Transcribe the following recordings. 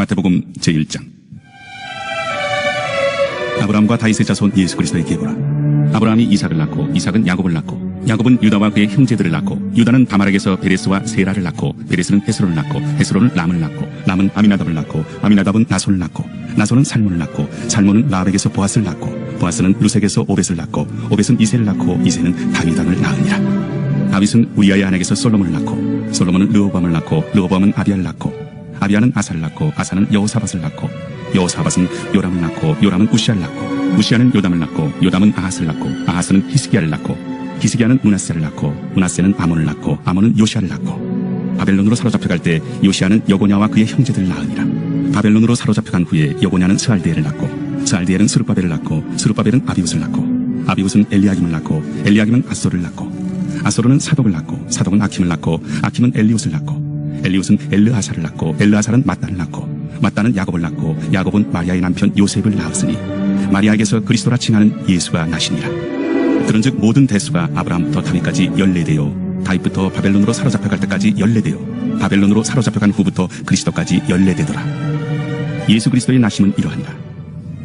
마태복음 제1장. 아브라함과 다윗의 자손 예수 그리스도의 계보라. 아브라함이 이삭을 낳고 이삭은 야곱을 낳고 야곱은 유다와 그의 형제들을 낳고 유다는 다말에게서 베레스와 세라를 낳고 베레스는 헤스론을 낳고 헤스론은 람을 낳고 람은 아미나답을 낳고 아미나답은 나손을 낳고 나손은 살몬을 낳고 살몬은 라합에게서 보아스를 낳고 보아스는 루색에서 오벳을 낳고 오벳은 이새를 낳고 이새는 다윗왕을 낳으니라. 다윗은 우리아의 아내에게서 솔로몬을 낳고 솔로몬은 르호보암을 낳고 르호보암은 아비야를 낳고 아비야는 아사를 낳고 아사는 여호사밧을 낳고 여호사밧은 요람을 낳고 요람은 우시아를 낳고 우시아는 요담을 낳고 요담은 아하스를 낳고 아하스는 히스기야를 낳고 히스기야는 므낫세를 낳고 므낫세는 아몬을 낳고 아몬은 요시아를 낳고 바벨론으로 사로잡혀갈 때 요시아는 여고냐와 그의 형제들을 낳으니라. 바벨론으로 사로잡혀간 후에 여고냐는 스알디엘을 낳고 스알디엘은 스룹바벨을 낳고 스룹바벨은 아비웃을 낳고 아비웃은 엘리야김을 낳고 엘리야김은 아소를 낳고 아소르는 사독을 낳고 사독은 아킴을 낳고 아킴은 엘리웃을 낳고 엘리웃은 엘르아사를 낳고 엘르아사는 mat단을 낳고 mat단은 야곱을 낳고 야곱은 마리아의 남편 요셉을 낳았으니 마리아에게서 그리스도라 칭하는 예수가 나시니라. 그런즉 모든 대수가 아브라함부터 다윗까지 14대요 다윗부터 바벨론으로 사로잡혀갈 때까지 14대요 바벨론으로 사로잡혀간 후부터 그리스도까지 14대더라. 예수 그리스도의 나심은 이러하니라.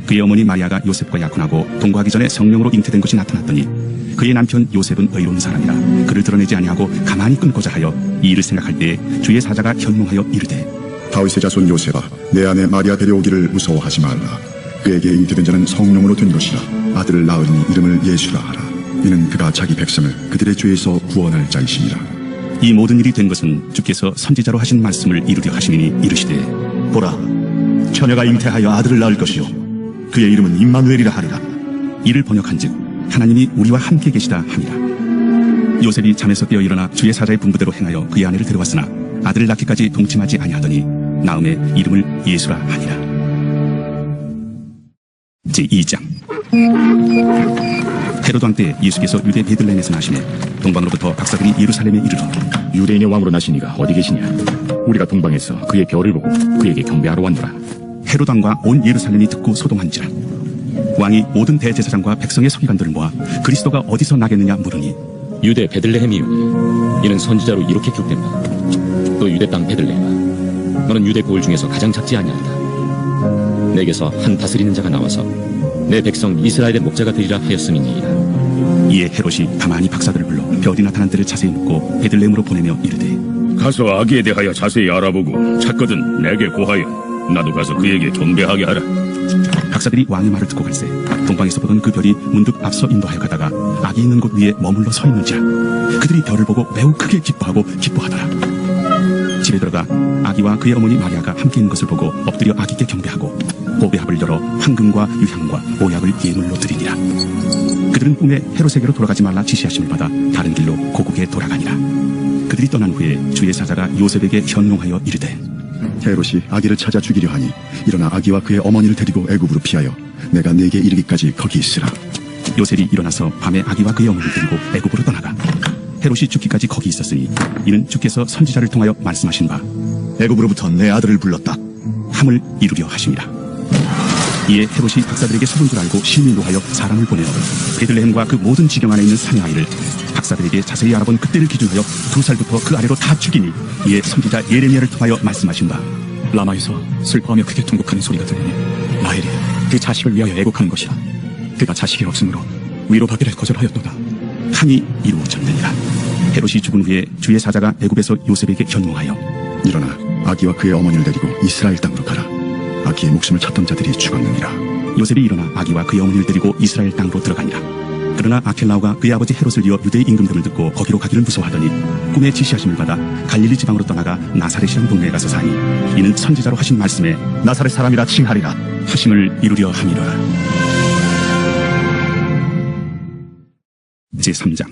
그의 어머니 마리아가 요셉과 약혼하고 동거하기 전에 성령으로 잉태된 것이 나타났더니 그의 남편 요셉은 의로운 사람이라 그를 드러내지 아니하고 가만히 끊고자 하여 이 일을 생각할 때에 주의 사자가 현몽하여 이르되 다윗의 자손 요셉아, 내 아내 마리아 데려오기를 무서워하지 말라. 그에게 잉태된 자는 성령으로 된 것이라. 아들을 낳으니 이름을 예수라 하라. 이는 그가 자기 백성을 그들의 죄에서 구원할 자이시니라. 이 모든 일이 된 것은 주께서 선지자로 하신 말씀을 이루려 하시니 이르시되 보라, 처녀가 잉태하여 아들을 낳을 것이요 그의 이름은 임마누엘이라 하리라. 이를 번역한즉 하나님이 우리와 함께 계시다 함이라. 요셉이 잠에서 깨어 일어나 주의 사자의 분부대로 행하여 그의 아내를 데려왔으나 아들을 낳기까지 동침하지 아니하더니 나음에 이름을 예수라 하니라. 제2장. 헤로드 왕 때 예수께서 유대 베들레헴에서 나시매 동방으로부터 박사들이 예루살렘에 이르러 유대인의 왕으로 나시니가 어디 계시냐? 우리가 동방에서 그의 별을 보고 그에게 경배하러 왔노라. 헤로드 왕과 온 예루살렘이 듣고 소동한지라. 왕이 모든 대제사장과 백성의 서기관들을 모아 그리스도가 어디서 나겠느냐 물으니 유대 베들레헴이오니 이는 선지자로 이렇게 기록된다. 또 유대 땅 베들레헴아, 너는 유대 고을 중에서 가장 작지 아니하리라. 내게서 한 다스리는 자가 나와서 내 백성 이스라엘의 목자가 되리라 하였음이니이다. 이에 헤롯이 가만히 박사들을 불러 별이 나타난 때를 자세히 묻고 베들레헴으로 보내며 이르되 가서 아기에 대하여 자세히 알아보고 찾거든 내게 고하여 나도 가서 그에게 경배하게 하라. 박사들이 왕의 말을 듣고 갈새 동방에서 보던 그 별이 문득 앞서 인도하여 가다가 아기 있는 곳 위에 머물러 서 있는지라. 그들이 별을 보고 매우 크게 기뻐하고 기뻐하더라. 집에 들어가 아기와 그의 어머니 마리아가 함께 있는 것을 보고 엎드려 아기께 경배하고 보배합을 열어 황금과 유향과 모약을 예물로 드리니라. 그들은 꿈에 헤롯에게로 돌아가지 말라 지시하심을 받아 다른 길로 고국에 돌아가니라. 그들이 떠난 후에 주의 사자가 요셉에게 현몽하여 이르되 헤롯이 아기를 찾아 죽이려 하니 일어나 아기와 그의 어머니를 데리고 애굽으로 피하여 내가 네게 이르기까지 거기 있으라. 요셉이 일어나서 밤에 아기와 그의 어머니를 데리고 애굽으로 떠나가 헤롯이 죽기까지 거기 있었으니 이는 주께서 선지자를 통하여 말씀하신 바 애굽으로부터 내 아들을 불렀다 함을 이루려 하심이라. 이에 헤롯이 박사들에게 속은 줄 알고 심히 노하여 사람을 보내어 베들레헴과 그 모든 지경 안에 있는 산의 아이를 박사들에게 자세히 알아본 그때를 기준하여 2살부터 그 아래로 다 죽이니 이에 선지자 예레미야를 통하여 말씀하신 바 라마에서 슬퍼하며 크게 통곡하는 소리가 들리니 라헬이 그 자식을 위하여 애곡하는 것이라. 그가 자식이 없으므로 위로받기를 거절하였도다 함이 이루어졌느니라. 헤롯이 죽은 후에 주의 사자가 애굽에서 요셉에게 현몽하여 일어나 아기와 그의 어머니를 데리고 이스라엘 땅으로 가라. 아기의 목숨을 찾던 자들이 죽었느니라. 요셉이 일어나 아기와 그의 어머니를 데리고 이스라엘 땅으로 들어가니라. 그러나 아켈라오가 그의 아버지 헤롯을 이어 유대의 임금됨을 듣고 거기로 가기를 무서워하더니 꿈에 지시하심을 받아 갈릴리 지방으로 떠나가 나사렛이라는 동네에 가서 사니 이는 선지자로 하신 말씀에 나사렛 사람이라 칭하리라 하심을 이루려 함이로라. 제3장.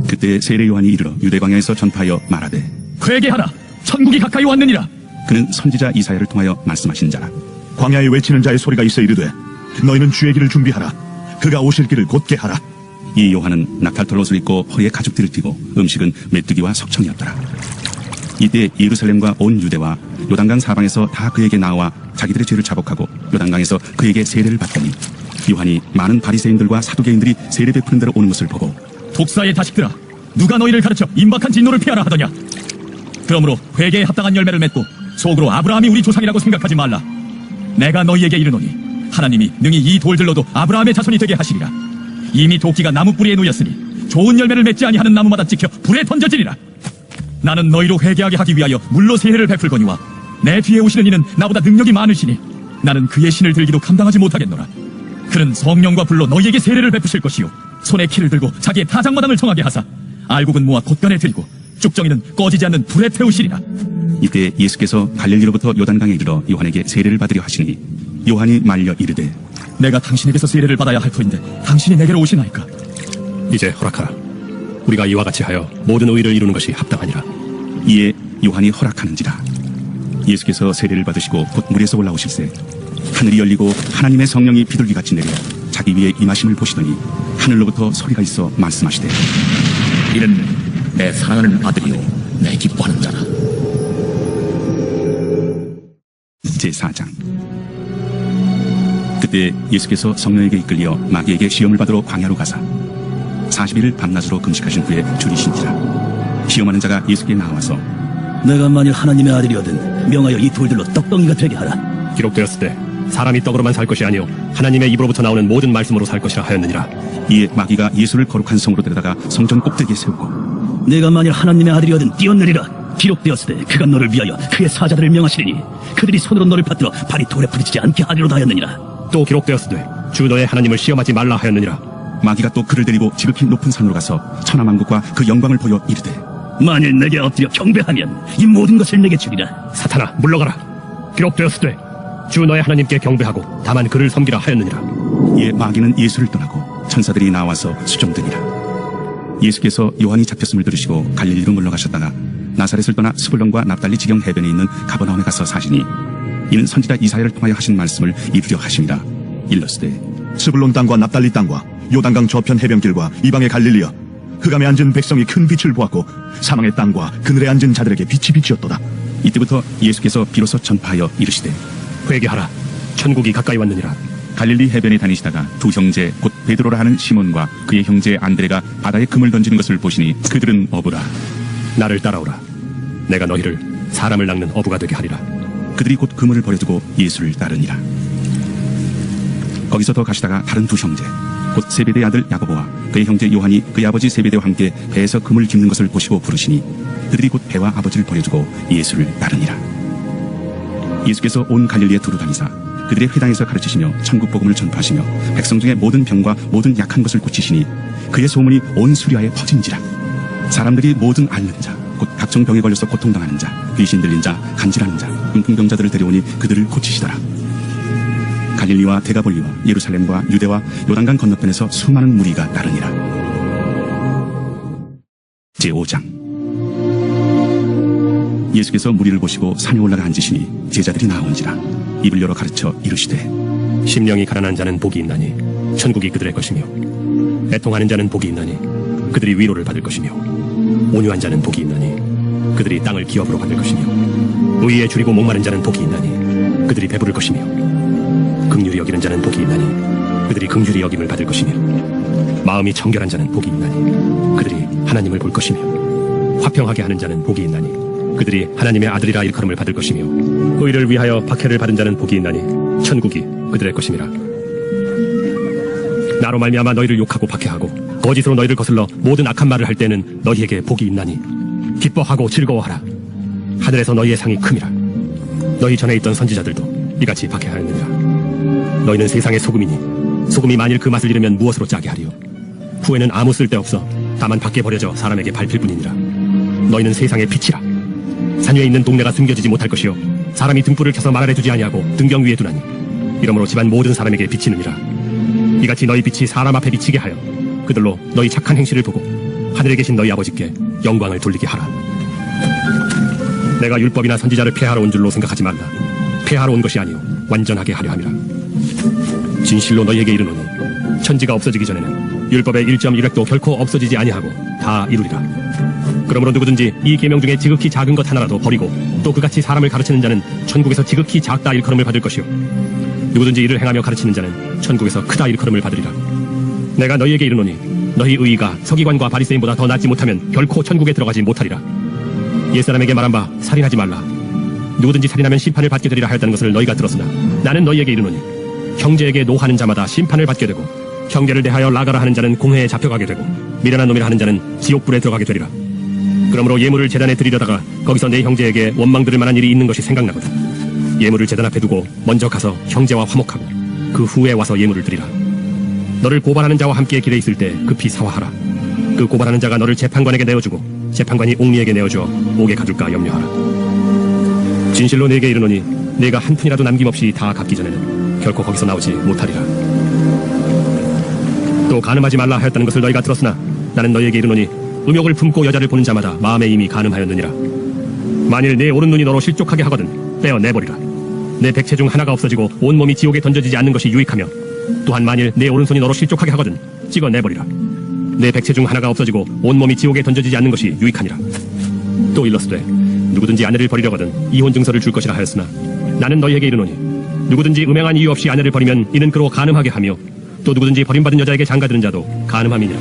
그때 세례 요한이 이르러 유대 광야에서 전파하여 말하되 그에게 하라, 천국이 가까이 왔느니라. 그는 선지자 이사야를 통하여 말씀하신 자라. 광야에 외치는 자의 소리가 있어 이르되 너희는 주의 길을 준비하라. 그가 오실 길을 곧게 하라. 이 요한은 낙탈털 옷을 입고 허리에 가죽띠를 띠고 음식은 메뚜기와 석청이었더라. 이때 예루살렘과 온 유대와 요단강 사방에서 다 그에게 나와 자기들의 죄를 자복하고 요단강에서 그에게 세례를 받더니 요한이 많은 바리새인들과 사두개인들이 세례 베푸는 대로 오는 것을 보고 독사의 자식들아, 누가 너희를 가르쳐 임박한 진노를 피하라 하더냐. 그러므로 회개에 합당한 열매를 맺고 속으로 아브라함이 우리 조상이라고 생각하지 말라. 내가 너희에게 이르노니 하나님이 능히 이 돌들로도 아브라함의 자손이 되게 하시리라. 이미 도끼가 나무 뿌리에 놓였으니 좋은 열매를 맺지 아니하는 나무마다 찍혀 불에 던져지리라. 나는 너희로 회개하게 하기 위하여 물로 세례를 베풀거니와 내 뒤에 오시는 이는 나보다 능력이 많으시니 나는 그의 신을 들기도 감당하지 못하겠노라. 그는 성령과 불로 너희에게 세례를 베푸실 것이요 손에 키를 들고 자기의 타작마당을 정하게 하사 알곡은 모아 곶간에 들고 쭉정이는 꺼지지 않는 불에 태우시리라. 이때 예수께서 갈릴리로부터 요단강에 이르러 요한에게 세례를 받으려 하시니 요한이 말려 이르되 내가 당신에게서 세례를 받아야 할 터인데 당신이 내게로 오시나이까? 이제 허락하라. 우리가 이와 같이 하여 모든 의를 이루는 것이 합당하니라. 이에 요한이 허락하는지라. 예수께서 세례를 받으시고 곧 물에서 올라오실세 하늘이 열리고 하나님의 성령이 비둘기같이 내려 자기 위에 임하심을 보시더니 하늘로부터 소리가 있어 말씀하시되 이는 내 사랑하는 아들이요 내 기뻐하는 자라. 제4장. 그때 예수께서 성령에게 이끌려 마귀에게 시험을 받으러 광야로 가사 40일을 밤낮으로 금식하신 후에 줄이신지라. 시험하는 자가 예수께 나와서 내가 만일 하나님의 아들이거든 명하여 이 돌들로 떡덩이가 되게 하라. 기록되었을 때 사람이 떡으로만 살 것이 아니요 하나님의 입으로부터 나오는 모든 말씀으로 살 것이라 하였느니라. 이에 마귀가 예수를 거룩한 성으로 데려다가 성전 꼭대기에 세우고 내가 만일 하나님의 아들이거든 뛰어내리라. 기록되었을 때 그가 너를 위하여 그의 사자들을 명하시리니 그들이 손으로 너를 받들어 발이 돌에 부딪히지 않게 하리로다 하였느니라. 또 기록되었을 때 주 너의 하나님을 시험하지 말라 하였느니라. 마귀가 또 그를 데리고 지극히 높은 산으로 가서 천하만국과 그 영광을 보여 이르되 만일 내게 엎드려 경배하면 이 모든 것을 내게 주리라. 사탄아 물러가라. 기록되었을 때 주 너의 하나님께 경배하고 다만 그를 섬기라 하였느니라. 이에 마귀는 예수를 떠나고 천사들이 나와서 수종드니라. 예수께서 요한이 잡혔음을 들으시고 갈릴리로 물러가셨다가 나사렛을 떠나 스불론과 납달리 지경 해변에 있는 가버나움에 가서 사시니 이는 선지자 이사야를 통하여 하신 말씀을 이루려 하심이라. 일러스되 스불론 땅과 납달리 땅과 요단강 저편 해변길과 이방의 갈릴리여 흑암에 앉은 백성이 큰 빛을 보았고 사망의 땅과 그늘에 앉은 자들에게 빛이 비치었도다. 이때부터 예수께서 비로소 전파하여 이르시되 회개하라. 천국이 가까이 왔느니라. 갈릴리 해변에 다니시다가 두 형제 곧 베드로라 하는 시몬과 그의 형제 안드레가 바다에 금을 던지는 것을 보시니 그들은 어부라. 나를 따라오라. 내가 너희를 사람을 낚는 어부가 되게 하리라. 그들이 곧 그물을 버려두고 예수를 따르니라. 거기서 더 가시다가 다른 두 형제 곧 세베대의 아들 야고보와 그의 형제 요한이 그의 아버지 세베대와 함께 배에서 금을 깁는 것을 보시고 부르시니 그들이 곧 배와 아버지를 버려두고 예수를 따르니라. 예수께서 온 갈릴리에 두루 다니사 그들의 회당에서 가르치시며 천국 복음을 전파하시며 백성 중에 모든 병과 모든 약한 것을 고치시니 그의 소문이 온 수리아에 퍼진지라. 사람들이 모든 앓는 자 곧 각종 병에 걸려서 고통당하는 자 귀신 들린 자 간질하는 자 음풍병자들을 데려오니 그들을 고치시더라. 갈릴리와 데가볼리와 예루살렘과 유대와 요단강 건너편에서 수많은 무리가 따르니라. 제5장. 예수께서 무리를 보시고 산에 올라가 앉으시니 제자들이 나온지라. 입을 열어 가르쳐 이르시되 심령이 가난한 자는 복이 있나니 천국이 그들의 것이며 애통하는 자는 복이 있나니 그들이 위로를 받을 것이며 온유한 자는 복이 있나니 그들이 땅을 기업으로 받을 것이며 의에 줄이고 목마른 자는 복이 있나니 그들이 배부를 것이며 긍휼히 여기는 자는 복이 있나니 그들이 긍휼히 여김을 받을 것이며 마음이 청결한 자는 복이 있나니 그들이 하나님을 볼 것이며 화평하게 하는 자는 복이 있나니 그들이 하나님의 아들이라 일컬음을 받을 것이며 의를 위하여 박해를 받은 자는 복이 있나니 천국이 그들의 것임이라. 나로 말미암아 너희를 욕하고 박해하고 거짓으로 너희를 거슬러 모든 악한 말을 할 때는 너희에게 복이 있나니 기뻐하고 즐거워하라. 하늘에서 너희의 상이 큼이라. 너희 전에 있던 선지자들도 이같이 박해하였느니라. 너희는 세상의 소금이니 소금이 만일 그 맛을 잃으면 무엇으로 짜게 하리요. 후에는 아무 쓸데없어 다만 밖에 버려져 사람에게 밟힐 뿐이니라. 너희는 세상의 빛이라. 산 위에 있는 동네가 숨겨지지 못할 것이요 사람이 등불을 켜서 말 아래 두지 아니하고 등경 위에 두나니 이러므로 집안 모든 사람에게 비치느니라. 이같이 너희 빛이 사람 앞에 비치게 하여 그들로 너희 착한 행실을 보고 하늘에 계신 너희 아버지께 영광을 돌리게 하라. 내가 율법이나 선지자를 폐하러 온 줄로 생각하지 말라. 폐하러 온 것이 아니요 완전하게 하려 함이라. 진실로 너희에게 이르노니 천지가 없어지기 전에는 율법의 1.1획도 결코 없어지지 아니하고 다 이루리라. 그러므로 누구든지 이 계명 중에 지극히 작은 것 하나라도 버리고 또 그같이 사람을 가르치는 자는 천국에서 지극히 작다 일컬음을 받을 것이요 누구든지 이를 행하며 가르치는 자는 천국에서 크다 일컬음을 받으리라. 내가 너희에게 이르노니 너희 의의가 서기관과 바리새인보다 더 낫지 못하면 결코 천국에 들어가지 못하리라. 옛사람에게 말한 바 살인하지 말라. 누구든지 살인하면 심판을 받게 되리라 하였다는 것을 너희가 들었으나 나는 너희에게 이르노니 형제에게 노하는 자마다 심판을 받게 되고 형제를 대하여 나가라 하는 자는 공회에 잡혀가게 되고 미련한 놈이라 하는 자는 지옥불에 들어가게 되리라. 그러므로 예물을 제단에 드리려다가 거기서 내 형제에게 원망 들을 만한 일이 있는 것이 생각나거든. 예물을 제단 앞에 두고 먼저 가서 형제와 화목하고 그 후에 와서 예물을 드리라. 너를 고발하는 자와 함께 길에 있을 때 급히 사화하라. 그 고발하는 자가 너를 재판관에게 내어주고 재판관이 옥리에게 내어주어 옥에 가둘까 염려하라. 진실로 네게 이르노니 네가 한 푼이라도 남김없이 다 갚기 전에는 결코 거기서 나오지 못하리라. 또 간음하지 말라 하였다는 것을 너희가 들었으나 나는 너희에게 이르노니 음욕을 품고 여자를 보는 자마다 마음에 이미 간음하였느니라. 만일 내 오른눈이 너로 실족하게 하거든 빼어 내버리라. 내 백체 중 하나가 없어지고 온몸이 지옥에 던져지지 않는 것이 유익하며 또한 만일 내 오른손이 너로 실족하게 하거든 찍어 내버리라. 내 백체 중 하나가 없어지고 온몸이 지옥에 던져지지 않는 것이 유익하니라. 또 일러스되 누구든지 아내를 버리려거든 이혼 증서를 줄 것이라 하였으나 나는 너희에게 이르노니 누구든지 음행한 이유 없이 아내를 버리면 이는 그로 간음하게 하며 또 누구든지 버림받은 여자에게 장가드는 자도 간음함이니라.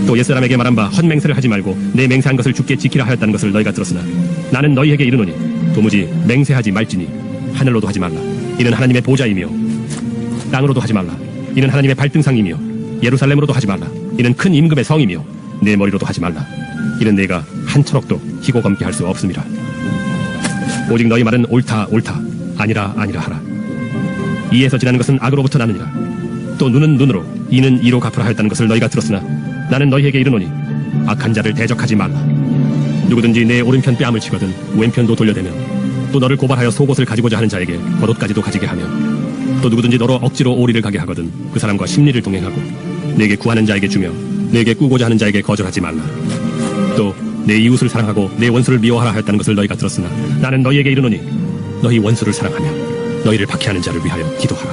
또 옛사람에게 말한 바 헛맹세를 하지 말고 내 맹세한 것을 주께 지키라 하였다는 것을 너희가 들었으나 나는 너희에게 이르노니 도무지 맹세하지 말지니 하늘로도 하지 말라. 이는 하나님의 보좌이며 땅으로도 하지 말라. 이는 하나님의 발등상이며 예루살렘으로도 하지 말라. 이는 큰 임금의 성이며 내 머리로도 하지 말라. 이는 내가 한 천억도 희고 검게 할 수 없음이라. 오직 너희 말은 옳다 옳다 아니라 아니라 하라. 이에서 지나는 것은 악으로부터 나느니라. 또 눈은 눈으로 이는 이로 갚으라 하였다는 것을 너희가 들었으나 나는 너희에게 이르노니 악한 자를 대적하지 말라. 누구든지 내 오른편 뺨을 치거든 왼편도 돌려대면 또 너를 고발하여 속옷을 가지고자 하는 자에게 겉옷까지도 가지게 하며 또 누구든지 너로 억지로 오리를 가게 하거든 그 사람과 심리를 동행하고 내게 구하는 자에게 주며 내게 꾸고자 하는 자에게 거절하지 말라. 또 내 이웃을 사랑하고 내 원수를 미워하라 하였다는 것을 너희가 들었으나 나는 너희에게 이르노니 너희 원수를 사랑하며 너희를 박해하는 자를 위하여 기도하라.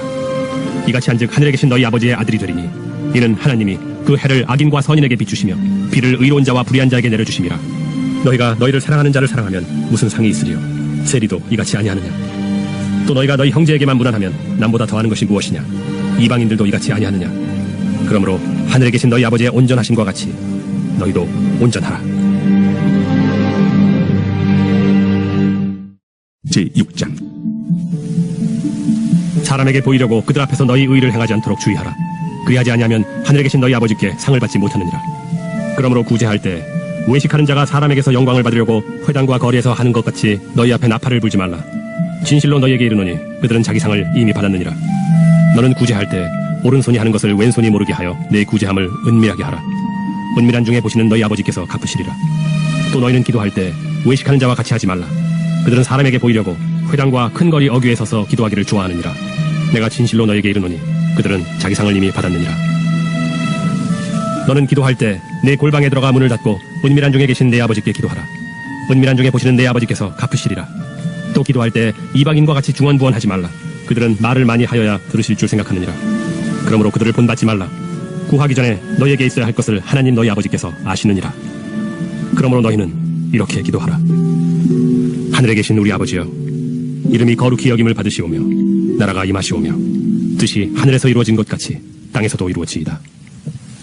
이같이 한즉 하늘에 계신 너희 아버지의 아들이 되리니 이는 하나님이 그 해를 악인과 선인에게 비추시며 비를 의로운 자와 불의한 자에게 내려주심이라. 너희가 너희를 사랑하는 자를 사랑하면 무슨 상이 있으리요? 세리도 이같이 아니하느냐? 또 너희가 너희 형제에게만 무난하면 남보다 더하는 것이 무엇이냐? 이방인들도 이같이 아니하느냐? 그러므로 하늘에 계신 너희 아버지의 온전하심과 같이 너희도 온전하라. 제6장. 사람에게 보이려고 그들 앞에서 너희 의를 행하지 않도록 주의하라. 그리하지 아니하면 하늘에 계신 너희 아버지께 상을 받지 못하느니라. 그러므로 구제할 때 외식하는 자가 사람에게서 영광을 받으려고 회당과 거리에서 하는 것 같이 너희 앞에 나팔을 불지 말라. 진실로 너희에게 이르노니 그들은 자기 상을 이미 받았느니라. 너는 구제할 때 오른손이 하는 것을 왼손이 모르게 하여 내 구제함을 은밀하게 하라. 은밀한 중에 보시는 너희 아버지께서 갚으시리라. 또 너희는 기도할 때 외식하는 자와 같이 하지 말라. 그들은 사람에게 보이려고 회당과 큰 거리 어귀에 서서 기도하기를 좋아하느니라. 내가 진실로 너희에게 이르노니 그들은 자기 상을 이미 받았느니라. 너는 기도할 때 내 골방에 들어가 문을 닫고 은밀한 중에 계신 내 아버지께 기도하라. 은밀한 중에 보시는 내 아버지께서 갚으시리라. 또 기도할 때 이방인과 같이 중언부언하지 말라. 그들은 말을 많이 하여야 들으실 줄 생각하느니라. 그러므로 그들을 본받지 말라. 구하기 전에 너희에게 있어야 할 것을 하나님 너희 아버지께서 아시느니라. 그러므로 너희는 이렇게 기도하라. 하늘에 계신 우리 아버지여, 이름이 거룩히 여김을 받으시오며 나라가 임하시오며 뜻이 하늘에서 이루어진 것 같이 땅에서도 이루어지이다.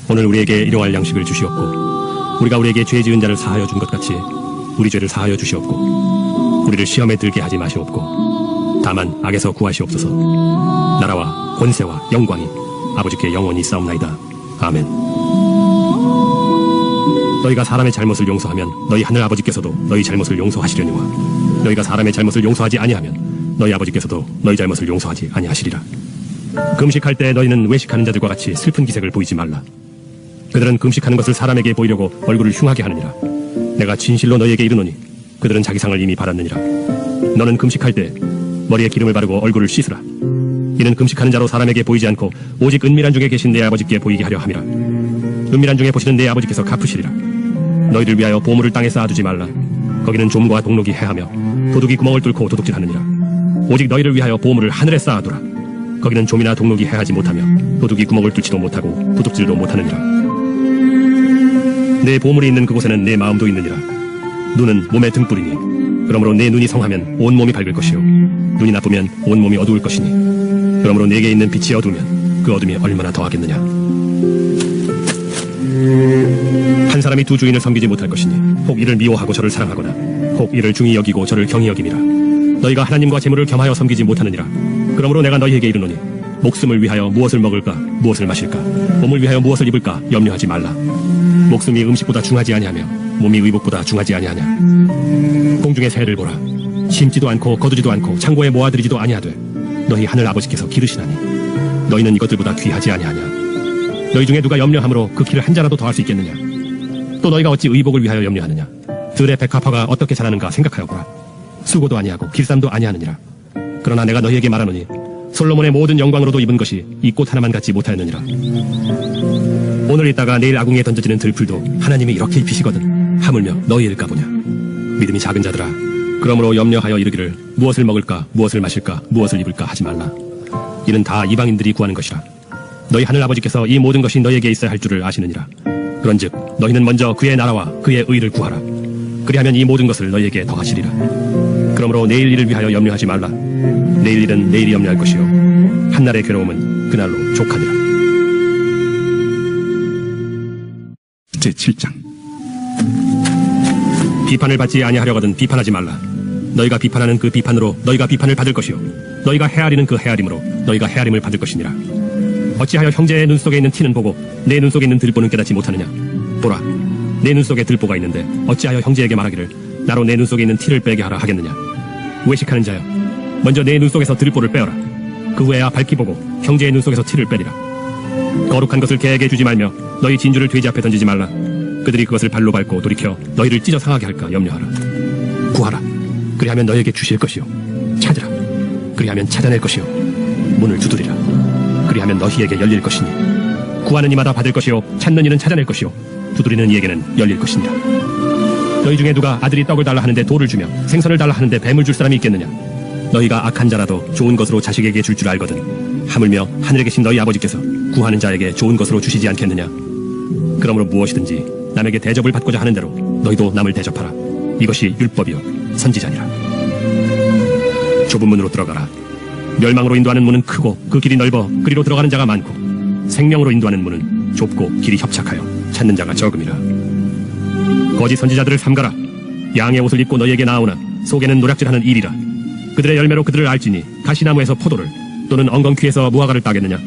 오늘 우리에게 일용할 양식을 주시옵고 우리가 우리에게 죄 지은 자를 사하여 준 것 같이 우리 죄를 사하여 주시옵고 우리를 시험에 들게 하지 마시옵고 다만 악에서 구하시옵소서. 나라와 권세와 영광이 아버지께 영원히 있사옵나이다. 아멘. 너희가 사람의 잘못을 용서하면 너희 하늘 아버지께서도 너희 잘못을 용서하시려니와 너희가 사람의 잘못을 용서하지 아니하면 너희 아버지께서도 너희 잘못을 용서하지 아니하시리라. 금식할 때 너희는 외식하는 자들과 같이 슬픈 기색을 보이지 말라. 그들은 금식하는 것을 사람에게 보이려고 얼굴을 흉하게 하느니라. 내가 진실로 너희에게 이르노니 그들은 자기 상을 이미 받았느니라. 너는 금식할 때 머리에 기름을 바르고 얼굴을 씻으라. 이는 금식하는 자로 사람에게 보이지 않고 오직 은밀한 중에 계신 내 아버지께 보이게 하려 함이라. 은밀한 중에 보시는 내 아버지께서 갚으시리라. 너희를 위하여 보물을 땅에 쌓아두지 말라. 거기는 좀과 동록이 해하며 도둑이 구멍을 뚫고 도둑질하느니라. 오직 너희를 위하여 보물을 하늘에 쌓아두라. 거기는 좀이나 동록이 해하지 못하며 도둑이 구멍을 뚫지도 못하고 도둑질도 못하느니라. 내 보물이 있는 그곳에는 내 마음도 있느니라. 눈은 몸의 등불이니 그러므로 내 눈이 성하면 온 몸이 밝을 것이요 눈이 나쁘면 온 몸이 어두울 것이니 그러므로 내게 있는 빛이 어두우면 그 어둠이 얼마나 더하겠느냐. 한 사람이 두 주인을 섬기지 못할 것이니 혹 이를 미워하고 저를 사랑하거나 혹 이를 중히 여기고 저를 경히 여김이라. 너희가 하나님과 재물을 겸하여 섬기지 못하느니라. 그러므로 내가 너희에게 이르노니 목숨을 위하여 무엇을 먹을까 무엇을 마실까 몸을 위하여 무엇을 입을까 염려하지 말라. 목숨이 음식보다 중하지 아니하며 몸이 의복보다 중하지 아니하냐. 공중의 새를 보라. 심지도 않고 거두지도 않고 창고에 모아들이지도 아니하되 너희 하늘 아버지께서 기르시나니 너희는 이것들보다 귀하지 아니하냐. 너희 중에 누가 염려함으로 그 키를 한 자라도 더할 수 있겠느냐. 또 너희가 어찌 의복을 위하여 염려하느냐. 들의 백합화가 어떻게 자라는가 생각하여 보라. 수고도 아니하고 길쌈도 아니하느니라. 그러나 내가 너희에게 말하노니 솔로몬의 모든 영광으로도 입은 것이 이 꽃 하나만 갖지 못하였느니라. 오늘 있다가 내일 아궁이에 던져지는 들풀도 하나님이 이렇게 입히시거든 하물며 너희일까 보냐. 믿음이 작은 자들아, 그러므로 염려하여 이르기를 무엇을 먹을까 무엇을 마실까 무엇을 입을까 하지 말라. 이는 다 이방인들이 구하는 것이라. 너희 하늘 아버지께서 이 모든 것이 너희에게 있어야 할 줄을 아시느니라. 그런즉 너희는 먼저 그의 나라와 그의 의를 구하라. 그리하면 이 모든 것을 너희에게 더하시리라. 그러므로 내일 일을 위하여 염려하지 말라. 내일 일은 내일이 염려할 것이요 한날의 괴로움은 그날로 족하니라. 제7장. 비판을 받지 아니하려거든 비판하지 말라. 너희가 비판하는 그 비판으로 너희가 비판을 받을 것이요 너희가 헤아리는 그 헤아림으로 너희가 헤아림을 받을 것이니라. 어찌하여 형제의 눈 속에 있는 티는 보고 내 눈 속에 있는 들보는 깨닫지 못하느냐. 보라, 내 눈 속에 들보가 있는데 어찌하여 형제에게 말하기를 나로 내 눈 속에 있는 티를 빼게 하라 하겠느냐. 외식하는 자여, 먼저 내 눈 속에서 들보를 빼어라. 그 후에야 밝히 보고 형제의 눈 속에서 티를 빼리라. 거룩한 것을 개에게 주지 말며 너희 진주를 돼지 앞에 던지지 말라. 그들이 그것을 발로 밟고 돌이켜 너희를 찢어 상하게 할까 염려하라. 구하라. 그리하면 너희에게 주실 것이요 찾으라. 그리하면 찾아낼 것이요 문을 두드리라. 그리하면 너희에게 열릴 것이니 구하는 이마다 받을 것이요 찾는 이는 찾아낼 것이요 두드리는 이에게는 열릴 것이니라. 너희 중에 누가 아들이 떡을 달라 하는데 돌을 주며 생선을 달라 하는데 뱀을 줄 사람이 있겠느냐. 너희가 악한 자라도 좋은 것으로 자식에게 줄 줄 알거든 하물며 하늘에 계신 너희 아버지께서 구하는 자에게 좋은 것으로 주시지 않겠느냐. 그러므로 무엇이든지 남에게 대접을 받고자 하는 대로 너희도 남을 대접하라. 이것이 율법이요 선지자니라. 좁은 문으로 들어가라. 멸망으로 인도하는 문은 크고 그 길이 넓어 그리로 들어가는 자가 많고 생명으로 인도하는 문은 좁고 길이 협착하여 찾는 자가 적음이라. 거짓 선지자들을 삼가라. 양의 옷을 입고 너희에게 나오나 속에는 노략질하는 일이라. 그들의 열매로 그들을 알지니 가시나무에서 포도를 또는 엉겅퀴에서 무화과를 따겠느냐.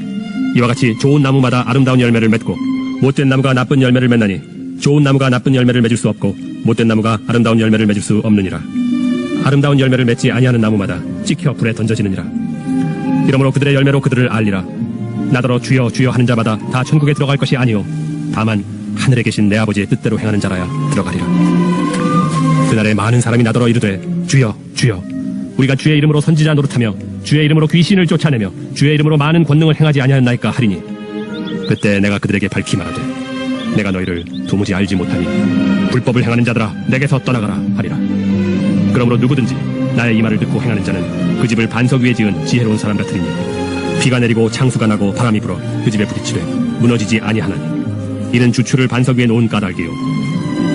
이와 같이 좋은 나무마다 아름다운 열매를 맺고 못된 나무가 나쁜 열매를 맺나니 좋은 나무가 나쁜 열매를 맺을 수 없고 못된 나무가 아름다운 열매를 맺을 수 없느니라. 아름다운 열매를 맺지 아니하는 나무마다 찍혀 불에 던져지느니라. 이러므로 그들의 열매로 그들을 알리라. 나더러 주여 주여 하는 자마다 다 천국에 들어갈 것이 아니요 다만 하늘에 계신 내 아버지의 뜻대로 행하는 자라야 들어가리라. 그날에 많은 사람이 나더러 이르되 주여 주여 우리가 주의 이름으로 선지자 노릇하며 주의 이름으로 귀신을 쫓아내며 주의 이름으로 많은 권능을 행하지 아니하였나이까 하리니 그때 내가 그들에게 밝히 말하되 내가 너희를 도무지 알지 못하니 불법을 행하는 자들아 내게서 떠나가라 하리라. 그러므로 누구든지 나의 이 말을 듣고 행하는 자는 그 집을 반석 위에 지은 지혜로운 사람 같으리니 비가 내리고 창수가 나고 바람이 불어 그 집에 부딪히되 무너지지 아니하나니 이는 주추를 반석 위에 놓은 까닭이요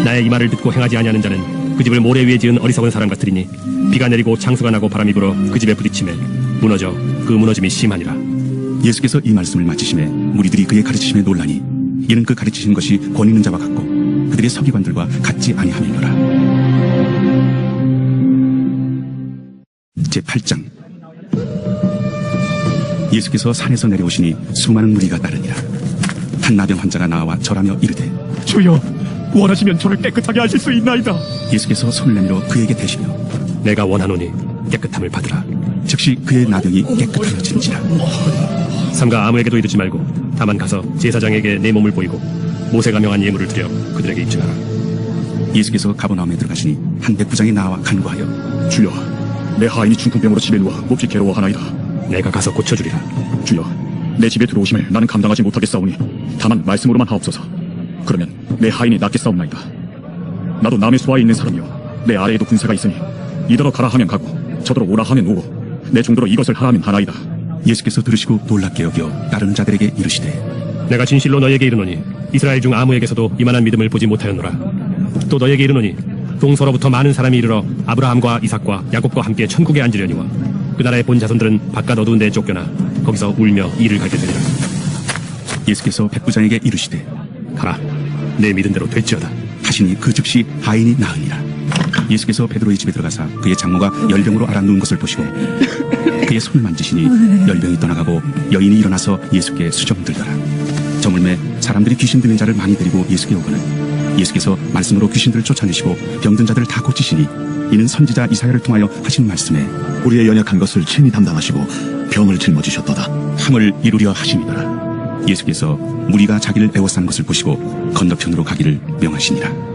나의 이 말을 듣고 행하지 아니하는 자는 그 집을 모래 위에 지은 어리석은 사람 같으리니 비가 내리고 창수가 나고 바람이 불어 그 집에 부딪히매 무너져 그 무너짐이 심하니라. 예수께서 이 말씀을 마치심에 무리들이 그의 가르치심에 놀라니 이는 그 가르치신 것이 권 있는 자와 같고 그들의 서기관들과 같지 아니함이니라. 제8장. 예수께서 산에서 내려오시니 수많은 무리가 따르니라. 한 나병 환자가 나와 절하며 이르되 주여 원하시면 저를 깨끗하게 하실 수 있나이다. 예수께서 손을 내밀어 그에게 대시며 내가 원하노니 깨끗함을 받으라. 즉시 그의 나병이 깨끗하여지는지라. 삼가 아무에게도 이르지 말고 다만 가서 제사장에게 내 몸을 보이고 모세가 명한 예물을 드려 그들에게 입증하라. 예수께서 가버나움에 들어가시니 한 백부장이 나와 간구하여 주여, 내 하인이 중풍병으로 집에 누워 몹시 괴로워하나이다. 내가 가서 고쳐주리라. 주여, 내 집에 들어오심을 나는 감당하지 못하겠사오니 다만 말씀으로만 하옵소서. 그러면 내 하인이 낫겠사옵나이다. 나도 남의 수하에 있는 사람이요 내 아래에도 군사가 있으니 이더러 가라 하면 가고 저더러 오라 하면 오고 내 종도로 이것을 하라면 하나이다. 예수께서 들으시고 놀랍게 여겨 따르는 자들에게 이르시되 내가 진실로 너희에게 이르노니 이스라엘 중 아무에게서도 이만한 믿음을 보지 못하였노라. 또 너희에게 이르노니 동서로부터 많은 사람이 이르러 아브라함과 이삭과 야곱과 함께 천국에 앉으려니와 그 나라의 본 자손들은 바깥 어두운 데에 쫓겨나 거기서 울며 이를 갈게 되리라. 예수께서 백부장에게 이르시되 가라, 내 믿은 대로 될지어다. 하시니 그 즉시 하인이 나으니라. 예수께서 베드로의 집에 들어가사 그의 장모가 열병으로 앓아 누운 것을 보시고 그의 손을 만지시니 열병이 떠나가고 여인이 일어나서 예수께 수정들더라. 저물매 사람들이 귀신 들린 자를 많이 데리고 예수께 오거늘 예수께서 말씀으로 귀신들을 쫓아내시고 병든 자들을 다 고치시니 이는 선지자 이사야를 통하여 하신 말씀에 우리의 연약한 것을 친히 담당하시고 병을 짊어지셨도다. 함을 이루려 하심이더라. 예수께서 무리가 자기를 애워싼 것을 보시고 건너편으로 가기를 명하시니라.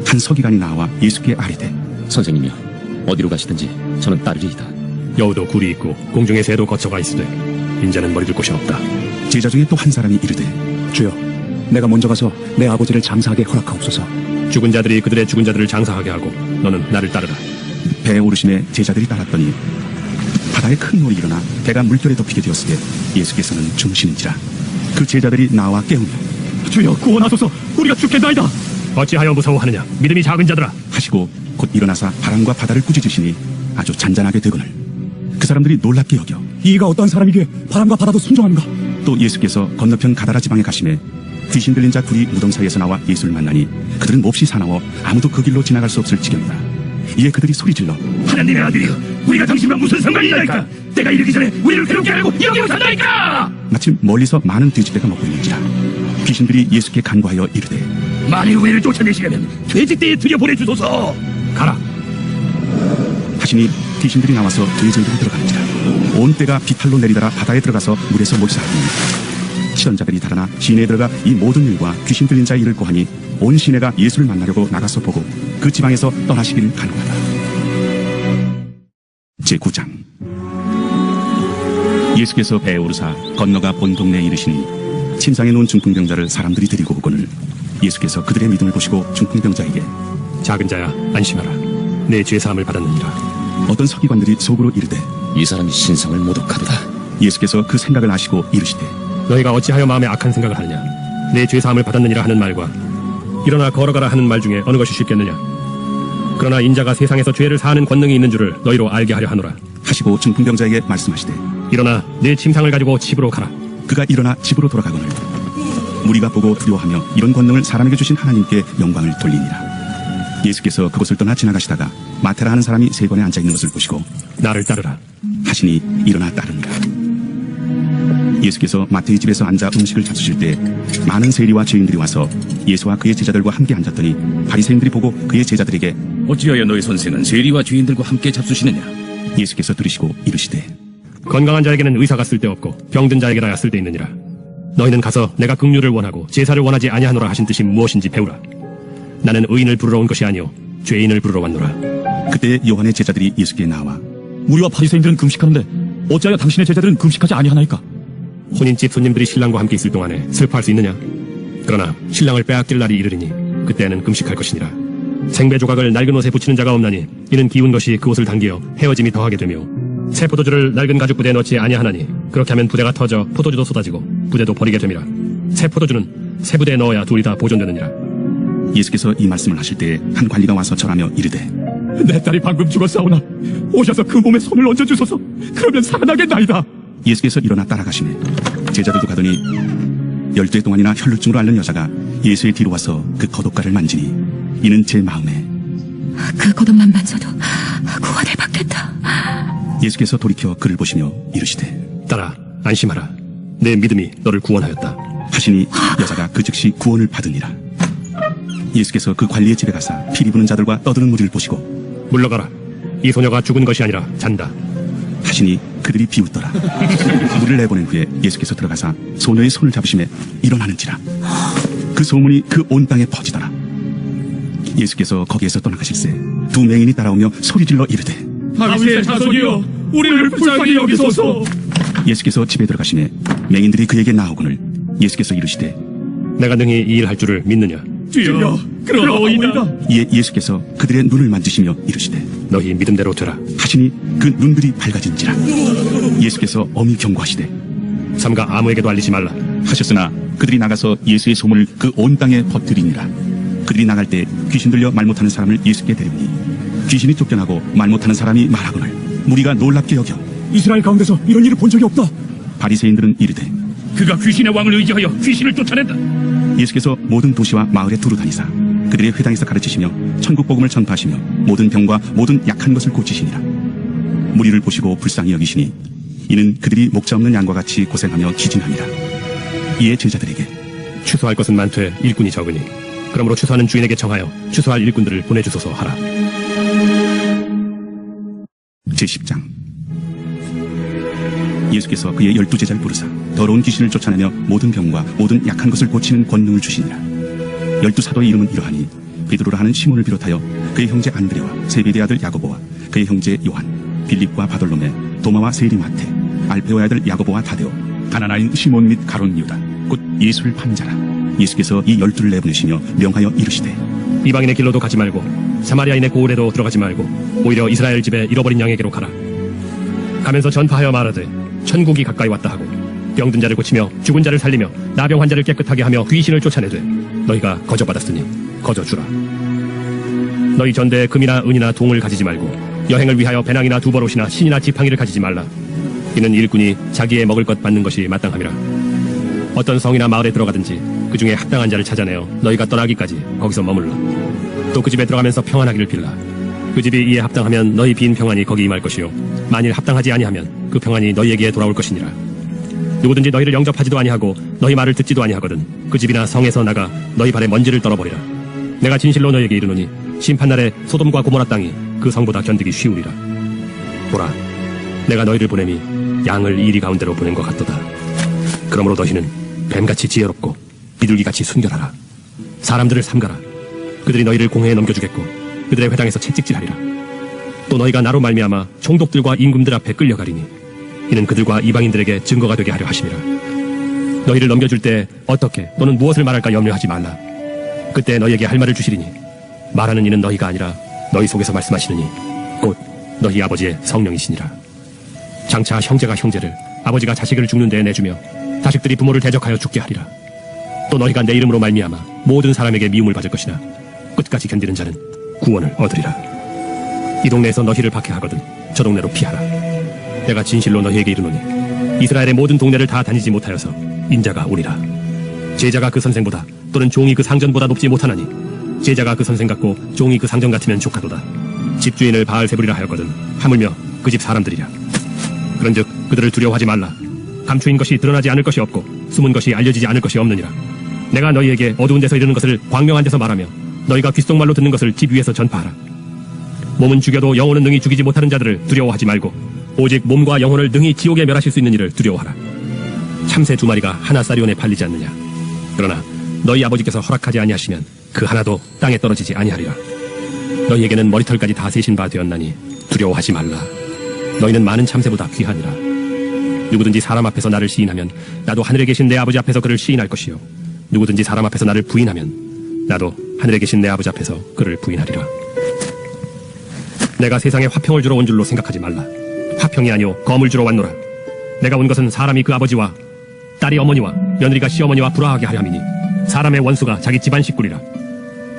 한 서기관이 나와 예수께 아뢰되 선생님이여, 어디로 가시든지 저는 따르리이다. 여우도 굴이 있고 공중의 새도 거처가 있으되 인자는 머리둘 곳이 없다. 제자 중에 또 한 사람이 이르되 주여, 내가 먼저 가서 내 아버지를 장사하게 허락하옵소서. 죽은 자들이 그들의 죽은 자들을 장사하게 하고 너는 나를 따르라. 배에 오르심에 제자들이 따랐더니 바다에 큰 놀이 일어나 배가 물결에 덮이게 되었을 때 예수께서는 주무시는지라. 그 제자들이 나와 깨우며 주여 구원하소서. 우리가 죽겠나이다. 어찌하여 무서워하느냐? 믿음이 작은 자들아. 하시고 곧 일어나사 바람과 바다를 꾸짖으시니 아주 잔잔하게 되거늘 그 사람들이 놀랍게 여겨 이가 어떤 사람이기에 바람과 바다도 순종하는가? 또 예수께서 건너편 가다라 지방에 가심에 귀신 들린 자 둘이 무덤 사이에서 나와 예수를 만나니 그들은 몹시 사나워 아무도 그 길로 지나갈 수 없을 지경이다. 이에 그들이 소리질러 하나님의 아들이여, 우리가 당신과 무슨 상관이나이까? 때가 이르기 전에 우리를 괴롭게 하려고 여기 오셨나이까? 마침 멀리서 많은 돼지떼가 먹고 있는지라. 귀신들이 예수께 간구하여 이르되 만일 우리를 쫓아내시려면 돼지떼에 들여보내주소서. 가라. 하시니 귀신들이 나와서 돼지들로 들어가는지라. 온 떼가 비탈로 내리다가 바다에 들어가서 물에서 몰사하니 치던 자들이 달아나 시내에 들어가 이 모든 일과 귀신 들린 자의 일을 고하니 온 시내가 예수를 만나려고 나가서 보고 그 지방에서 떠나시기를 간구하다. 제9장. 예수께서 배에 오르사 건너가 본 동네에 이르시니 침상에 누운 중풍병자를 사람들이 데리고 오거늘 예수께서 그들의 믿음을 보시고 중풍병자에게 작은 자야, 안심하라. 내 죄사함을 받았느니라. 어떤 서기관들이 속으로 이르되 이 사람이 신성을 모독하도다. 예수께서 그 생각을 아시고 이르시되 너희가 어찌하여 마음에 악한 생각을 하느냐? 내 죄사함을 받았느니라 하는 말과 일어나 걸어가라 하는 말 중에 어느 것이 쉽겠느냐? 그러나 인자가 세상에서 죄를 사하는 권능이 있는 줄을 너희로 알게 하려 하노라. 하시고 중풍병자에게 말씀하시되 일어나 내 침상을 가지고 집으로 가라. 그가 일어나 집으로 돌아가거늘 무리가 보고 두려워하며 이런 권능을 사람에게 주신 하나님께 영광을 돌리니라. 예수께서 그곳을 떠나 지나가시다가 마테라 하는 사람이 세관에 앉아있는 것을 보시고 나를 따르라 하시니 일어나 따르니라. 예수께서 마태의 집에서 앉아 음식을 잡수실 때 많은 세리와 죄인들이 와서 예수와 그의 제자들과 함께 앉았더니 바리새인들이 보고 그의 제자들에게 어찌하여 너희 선생은 세리와 죄인들과 함께 잡수시느냐? 예수께서 들으시고 이르시되 건강한 자에게는 의사가 쓸데없고 병든 자에게라야 쓸데있느니라. 너희는 가서 내가 긍휼을 원하고 제사를 원하지 아니하노라 하신 뜻이 무엇인지 배우라. 나는 의인을 부르러 온 것이 아니오 죄인을 부르러 왔노라. 그때 요한의 제자들이 예수께 나와 우리와 바리새인들은 금식하는데 어찌하여 당신의 제자들은 금식하지 아니하나이까? 혼인집 손님들이 신랑과 함께 있을 동안에 슬퍼할 수 있느냐? 그러나 신랑을 빼앗길 날이 이르리니 그때는 금식할 것이니라. 생배 조각을 낡은 옷에 붙이는 자가 없나니 이는 기운 것이 그 옷을 당기어 헤어짐이 더하게 되며 새 포도주를 낡은 가죽 부대에 넣지 아니하나니 그렇게 하면 부대가 터져 포도주도 쏟아지고 부대도 버리게 됨이라. 새 포도주는 새 부대에 넣어야 둘이 다 보존되느니라. 예수께서 이 말씀을 하실 때 한 관리가 와서 절하며 이르되 내 딸이 방금 죽었사오나 오셔서 그 몸에 손을 얹어주소서. 그러면 살아나겠나이다. 예수께서 일어나 따라가시네. 제자들도 가더니 12해 동안이나 혈루증으로 앓는 여자가 예수의 뒤로 와서 그 겉옷가를 만지니 이는 제 마음에 그 겉옷만 만져도 구원을 받겠다. 예수께서 돌이켜 그를 보시며 이르시되 딸아 안심하라. 내 믿음이 너를 구원하였다. 하시니 여자가 그 즉시 구원을 받으니라. 예수께서 그 관리의 집에 가사 피리 부는 자들과 떠드는 무리를 보시고 물러가라. 이 소녀가 죽은 것이 아니라 잔다. 하시니 그들이 비웃더라. 물을 내보낸 후에 예수께서 들어가사 소녀의 손을 잡으심에 일어나는지라. 그 소문이 그 온 땅에 퍼지더라. 예수께서 거기에서 떠나가실새 두 맹인이 따라오며 소리질러 이르되 다윗의 자손이여 우리를 불쌍히 여기소서. 예수께서 집에 들어가시매 맹인들이 그에게 나오거늘 예수께서 이르시되 내가 능히 이 일 할 줄을 믿느냐? 주여 그러오이다. 이에 예수께서 그들의 눈을 만지시며 이르시되 너희 믿음대로 되라. 하시니 그 눈들이 밝아진지라. 예수께서 엄히 경고하시되 삼가 아무에게도 알리지 말라 하셨으나 그들이 나가서 예수의 소문을 그 온 땅에 퍼뜨리니라. 그들이 나갈 때 귀신 들려 말 못하는 사람을 예수께 데려오니 귀신이 쫓겨나고 말 못하는 사람이 말하거늘 무리가 놀랍게 여겨 이스라엘 가운데서 이런 일을 본 적이 없다. 바리새인들은 이르되 그가 귀신의 왕을 의지하여 귀신을 쫓아낸다. 예수께서 모든 도시와 마을에 두루 다니사 그들의 회당에서 가르치시며 천국 복음을 전파하시며 모든 병과 모든 약한 것을 고치시니라. 무리를 보시고 불쌍히 여기시니 이는 그들이 목자 없는 양과 같이 고생하며 기진함이라. 이에 제자들에게 추수할 것은 많되 일꾼이 적으니 그러므로 추수하는 주인에게 청하여 추수할 일꾼들을 보내주소서 하라. 제10장. 예수께서 그의 12제자를 부르사 더러운 귀신을 쫓아내며 모든 병과 모든 약한 것을 고치는 권능을 주시니라. 12사도의 이름은 이러하니 베드로라 하는 시몬을 비롯하여 그의 형제 안드레와 세베대의 아들 야고보와 그의 형제 요한, 빌립과 바돌로메, 도마와 세리마테, 알페오의 아들 야고보와 다데오, 가나나인 시몬 및 가론 유다, 곧 예수를 파는 자라. 예수께서 이 12를 내보내시며 명하여 이르시되 이방인의 길로도 가지 말고 사마리아인의 고을에도 들어가지 말고 오히려 이스라엘 집에 잃어버린 양에게로 가라. 가면서 전파하여 말하되 천국이 가까이 왔다 하고 병든 자를 고치며 죽은 자를 살리며 나병 환자를 깨끗하게 하며 귀신을 쫓아내되 너희가 거저받았으니 거저주라. 너희 전대에 금이나 은이나 동을 가지지 말고 여행을 위하여 배낭이나 두버롯이나 신이나 지팡이를 가지지 말라. 이는 일꾼이 자기의 먹을 것 받는 것이 마땅함이라. 어떤 성이나 마을에 들어가든지 그 중에 합당한 자를 찾아내어 너희가 떠나기까지 거기서 머물러. 또 그 집에 들어가면서 평안하기를 빌라. 그 집이 이에 합당하면 너희 빈 평안이 거기 임할 것이요 만일 합당하지 아니하면 그 평안이 너희에게 돌아올 것이니라. 누구든지 너희를 영접하지도 아니하고 너희 말을 듣지도 아니하거든 그 집이나 성에서 나가 너희 발에 먼지를 떨어버리라. 내가 진실로 너희에게 이르노니 심판날에 소돔과 고모라 땅이 그 성보다 견디기 쉬우리라. 보라, 내가 너희를 보냄이 양을 이리 가운데로 보낸 것 같도다. 그러므로 너희는 뱀같이 지혜롭고 비둘기같이 순결하라. 사람들을 삼가라. 그들이 너희를 공회에 넘겨주겠고 그들의 회당에서 채찍질하리라. 또 너희가 나로 말미암아 총독들과 임금들 앞에 끌려가리니 이는 그들과 이방인들에게 증거가 되게 하려 하심이라. 너희를 넘겨줄 때 어떻게 또는 무엇을 말할까 염려하지 말라. 그때 너희에게 할 말을 주시리니 말하는 이는 너희가 아니라 너희 속에서 말씀하시느니 곧 너희 아버지의 성령이시니라. 장차 형제가 형제를 아버지가 자식을 죽는 데에 내주며 자식들이 부모를 대적하여 죽게 하리라. 또 너희가 내 이름으로 말미암아 모든 사람에게 미움을 받을 것이나 끝까지 견디는 자는 구원을 얻으리라. 이 동네에서 너희를 박해하거든 저 동네로 피하라. 내가 진실로 너희에게 이르노니 이스라엘의 모든 동네를 다 다니지 못하여서 인자가 오리라. 제자가 그 선생보다 또는 종이 그 상전보다 높지 못하나니 제자가 그 선생 같고 종이 그 상전 같으면 족하도다. 집주인을 바알세불이라 하였거든 하물며 그 집 사람들이라. 그런즉 그들을 두려워하지 말라. 감추인 것이 드러나지 않을 것이 없고 숨은 것이 알려지지 않을 것이 없느니라. 내가 너희에게 어두운 데서 이르는 것을 광명한 데서 말하며 너희가 귓속말로 듣는 것을 집 위에서 전파하라. 몸은 죽여도 영혼은 능히 죽이지 못하는 자들을 두려워하지 말고 오직 몸과 영혼을 능히 지옥에 멸하실 수 있는 이를 두려워하라. 참새 2마리가 하나 쌀이온에 팔리지 않느냐. 그러나 너희 아버지께서 허락하지 아니하시면 그 하나도 땅에 떨어지지 아니하리라. 너희에게는 머리털까지 다 세신 바 되었나니 두려워하지 말라. 너희는 많은 참새보다 귀하니라. 누구든지 사람 앞에서 나를 시인하면 나도 하늘에 계신 내 아버지 앞에서 그를 시인할 것이요 누구든지 사람 앞에서 나를 부인하면 나도 하늘에 계신 내 아버지 앞에서 그를 부인하리라. 내가 세상에 화평을 주러 온 줄로 생각하지 말라. 화평이 아니요 검을 주러 왔노라. 내가 온 것은 사람이 그 아버지와 딸이 어머니와 며느리가 시어머니와 불화하게 하려 함이니 사람의 원수가 자기 집안 식구리라.